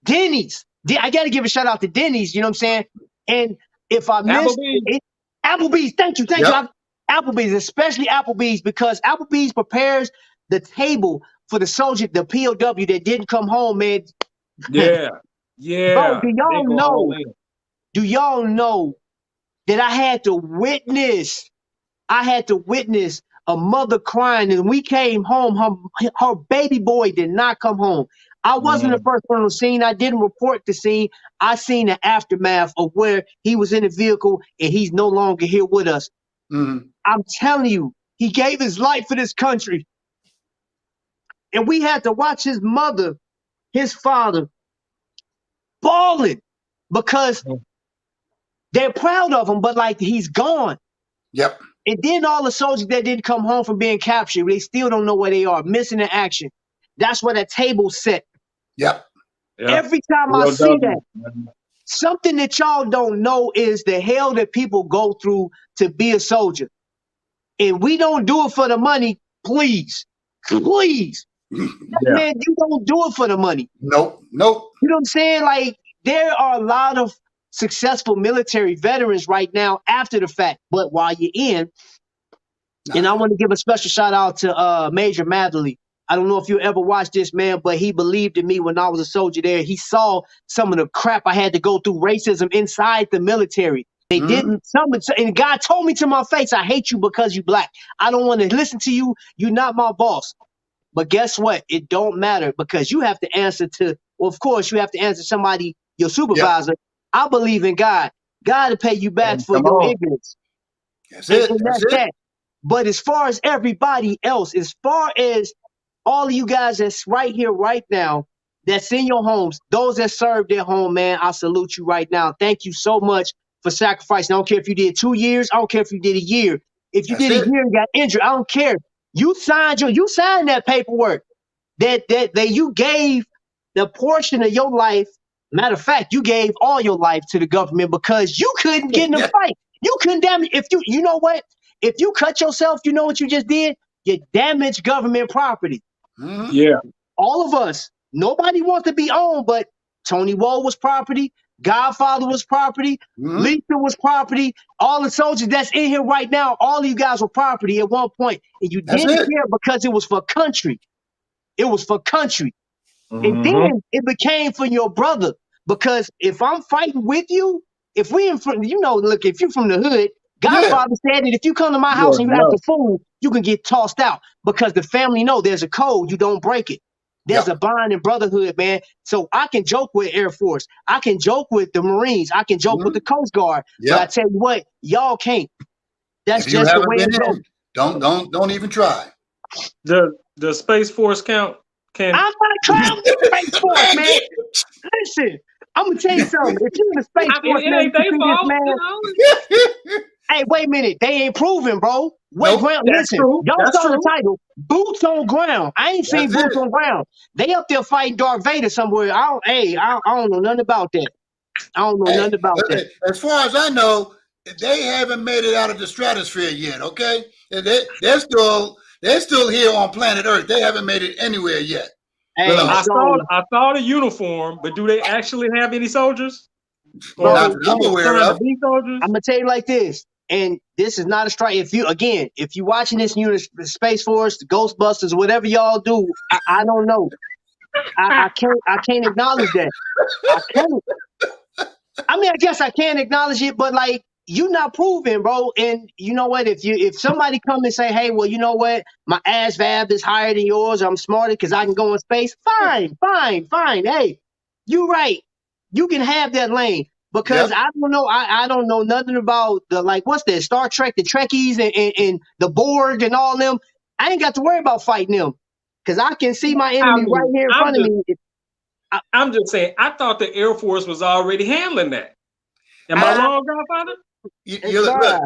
Denny's. I got to give a shout out to Denny's. You know what I'm saying? And if I missed Applebee's. it, Applebee's. Thank you. Yep. Applebee's, especially Applebee's, because Applebee's prepares the table for the soldier, the POW that didn't come home, man. Yeah. Bro, Yeah. They go all in. do y'all know that I had to witness a mother crying, and we came home. Her baby boy did not come home. I wasn't the Mm. first one on the scene. I didn't report the scene. I seen the aftermath of where he was in the vehicle and he's no longer here with us. Hmm. I'm telling you, he gave his life for this country. And we had to watch his mother, his father, bawling because Mm. they're proud of him, but like he's gone. Yep. And then all the soldiers that didn't come home from being captured, they still don't know where they are, missing in action. That's where that table set. Yep. Yeah. Every time I see that, something that y'all don't know is the hell that people go through to be a soldier. And we don't do it for the money, please. Please. Yeah. Man, you don't do it for the money. Nope. Nope. You know what I'm saying? Like, there are a lot of successful military veterans right now after the fact. But while you're in, and I want to give a special shout out to Major Matherly. I don't know if you ever watched this, man, but he believed in me when I was a soldier there. He saw some of the crap I had to go through, racism inside the military. They Hmm. didn't tell me, and God told me to my face, I hate you because you black. I don't want to listen to you. You're not my boss. But guess what? It don't matter because you have to answer to, well, of course, you have to answer somebody, your Yep. supervisor. I believe in God. God will pay you back for Come your on. ignorance. That's it. And That's that's it. that. But as far as everybody else, as far as all of you guys that's right here, right now, that's in your homes, those that serve their home, man, I salute you right now. Thank you so much for sacrificing. I don't care if you did 2 years. I don't care if you did a year. If you That's did a it. year and got injured, I don't care. You signed that paperwork that you gave the portion of your life. Matter of fact, you gave all your life to the government because you couldn't get in a Yeah. fight. You couldn't damage if you know what? If you cut yourself, you know what you just did? You damage government property. Mhm. Yeah. All of us. Nobody wants to be owned, but Tony Woe was property. Godfather was property. Mhm. Lisa was property. All the soldiers that's in here right now, all of you guys were property at one point, and you That's didn't it. care because it was for country. It was for country. And Mm-hmm. then it became for your brother. Because if I'm fighting with you, if we in front, look, if you're from the hood, Yeah. Godfather said that if you come to my You house and already you act know. a fool, you can get tossed out. Because the family know there's a code, you don't break it. There's Yep. a bond and brotherhood, man. So I can joke with Air Force. I can joke with the Marines. I can joke with Mhm. the Coast Guard. But I Yep. tell you what, y'all can't. That's If you just the haven't way been it goes. in, don't even try. The Space Force count can. I'm not trying with the Space Force, man. Listen, I'm gonna tell you something. If you're in the Space Force, It man, ain't you their see this, fault, you man. know. Hey, wait a minute. They ain't proven, bro. Wait, Nope. ground. That's Listen, true. y'all That's saw the true. title. Boots on ground. I ain't seen That's boots it. on ground. They up there fighting Darth Vader somewhere. I don't know nothing about that. I don't know Hey, nothing about that. as far as I know, they haven't made it out of the stratosphere yet. Okay, they're still here on planet Earth. They haven't made it anywhere yet. Hey, So I saw the uniform, but do they actually have any soldiers? Or not bro, that I'm people aware trying to of. be soldiers? I'm gonna tell you like this, and this is not a strike. If you watching this unit, Space Force, the Ghostbusters, whatever y'all do, I don't know. I can't acknowledge that. I can't. I mean, I guess I can acknowledge it, but like you not proven, bro. And you know what? If somebody come and say, hey, well, you know what, my ass vab is higher than yours, or I'm smarter because I can go in space. Fine. Hey, you right. You can have that lane. Because Yep. I don't know, I don't know nothing about the like what's that Star Trek, the Trekkies and the Borg and all them. I ain't got to worry about fighting them. Cause I can see my I enemy right mean, here in front of me. I'm just saying, I thought the Air Force was already handling that. Am I I, wrong, Godfather? look,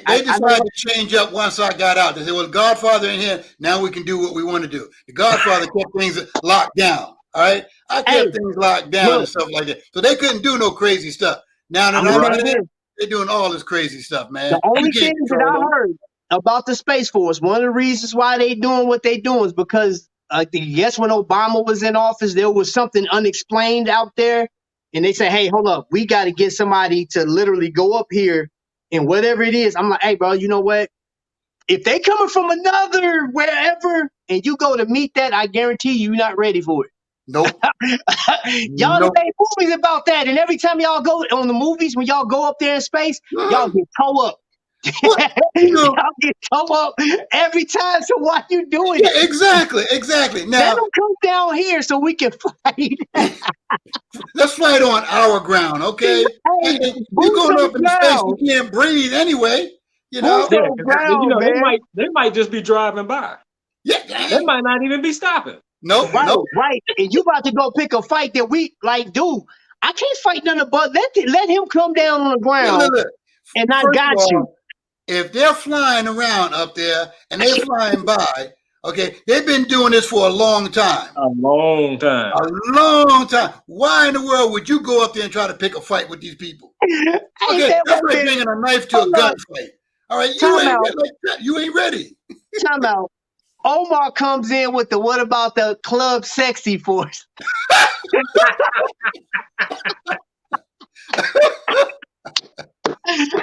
they I know. decided to change up once I got out. They said, "Well, Godfather in here. Now we can do what we want to do." The Godfather kept things locked down. All right, I Hey, kept things locked down and look, stuff like that, so they couldn't do no crazy stuff. Now that I'm gonna I'm tell out you of there, this. they're doing all this crazy stuff, The man. You only can't thing that control I them. heard about the Space Force, one of the reasons why they doing what they doing is because I guess when Obama was in office, there was something unexplained out there, and they said, "Hey, hold up, we got to get somebody to literally go up here and whatever it is." I'm like, "Hey, bro, you know what? If they coming from another wherever, and you go to meet that, I guarantee you're not ready for it." Nope. Y'all done Nope. made movies about that, and every time y'all go on the movies, when y'all go up there in space, y'all get toe up. What? You know, Y'all get toe up every time. So why you doing yeah, it? exactly. Let Now, them come down here so we can fight. let's fly it on our ground, okay? Hey, And you boots going on up the into space, you ground. can't breathe anyway, you Boots know? Yeah, on the because ground, man. they might just be driving by. Yeah, They might not even be stopping. nope, Right, nope. right. And you about to go pick a fight that we like, dude. I can't fight nothing but let him come down on the ground, Look. and I First of got you. all, if they're flying around up there and they're flying by, okay, they've been doing this for a long time. A long time. A long time. Why in the world would you go up there and try to pick a fight with these people? Hey, Okay, man, that's wait a like minute. bringing a knife to a Hold up. gunfight. All right, Time out. you ain't ready. Time out. Omar comes in with the what about the club sexy force?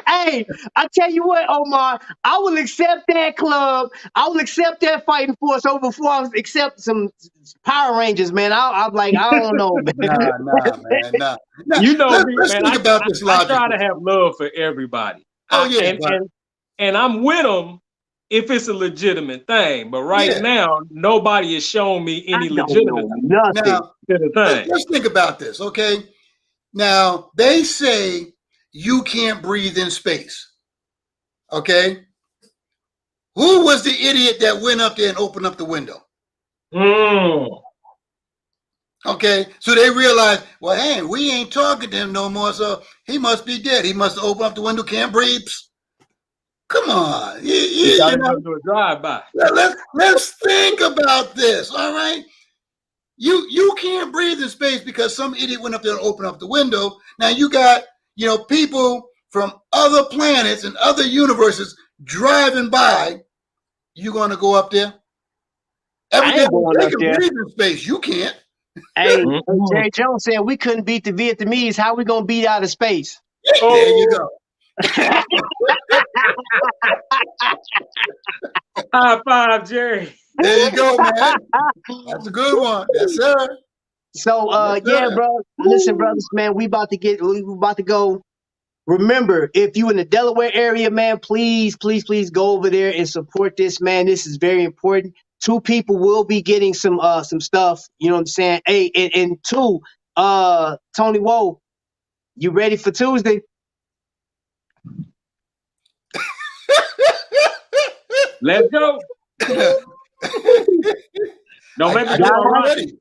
Hey, I tell you what, Omar, I will accept that club. I will accept that fighting force over before I accept some Power Rangers, man. I'm like, I don't know, man. Nah, man, nah. Now, You know me, let's man. think about this I try logically. to have love for everybody. Oh yeah, but And I'm with them if it's a legitimate thing. But right yeah. now, nobody has shown me I any don't legitimacy know nothing. Now to the thing. let's think about this, okay? Now they say you can't breathe in space. Okay? Who was the idiot that went up there and opened up the window? Mm. Okay, so they realized, well, hey, we ain't talking to him no more, so he must be dead. He must have opened up the window, can't breathe. Come on, You thought you he was know. going to do a drive-by. Let's think about this. All right, you can't breathe in space because some idiot went up there and opened up the window. Now you got people from other planets and other universes driving by. You gonna go up there? I ain't going They up can there. breathe in space. You can't. Hey, Jerry Jones said we couldn't beat the Vietnamese. How we gonna beat out of space? There you go. High five, Jerry. There you go, man. That's a good one. Yes, sir. So Yes, yeah, sir. bro. Listen, brothers, man, we about to go. Remember, if you in the Delaware area, man, please go over there and support this, man. This is very important. 2 people will be getting some stuff. You know what I'm saying? Hey, and 2, Tony Woe, you ready for Tuesday? Let's go. Don't make me do I'm it. ready.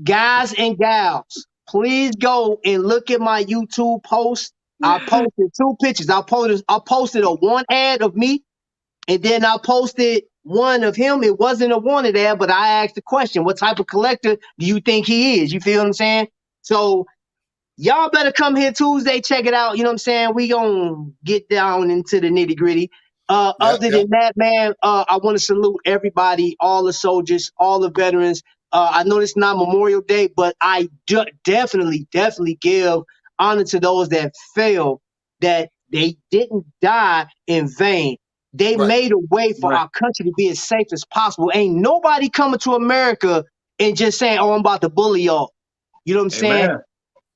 Guys and gals, please go and look at my YouTube post. I posted 2 pictures. I posted a one ad of me, and then I posted one of him. It wasn't a wanted ad, but I asked the question, what type of collector do you think he is? You feel what I'm saying? So y'all better come here Tuesday, check it out. You know what I'm saying? We gonna get down into the nitty gritty. Other than that, man, I want to salute everybody, all the soldiers, all the veterans. I know it's not Memorial Day, but I definitely give honor to those that fell, that they didn't die in vain. They Right. made a way for our country to be as safe as possible. Ain't nobody coming to America and just saying, "Oh, I'm about to bully y'all." You know what I'm saying?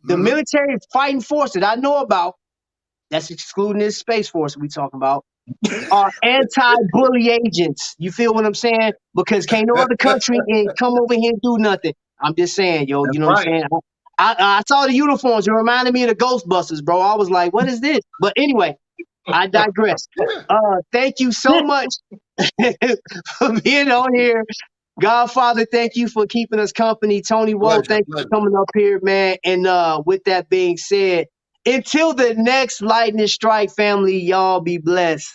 The military fighting force that I know about, that's excluding this Space Force we talking about, are anti-bully agents. You feel what I'm saying? Because can't no other country and come over here and do nothing. I'm just saying, yo, you know what I'm saying? I saw the uniforms. It reminded me of the Ghostbusters, bro. I was like, what is this? But anyway, I digress. Thank you so much for being on here. Godfather, thank you for keeping us company. Tony Woe, thank you for coming up here, man. And with that being said, until the next lightning strike, family, y'all be blessed.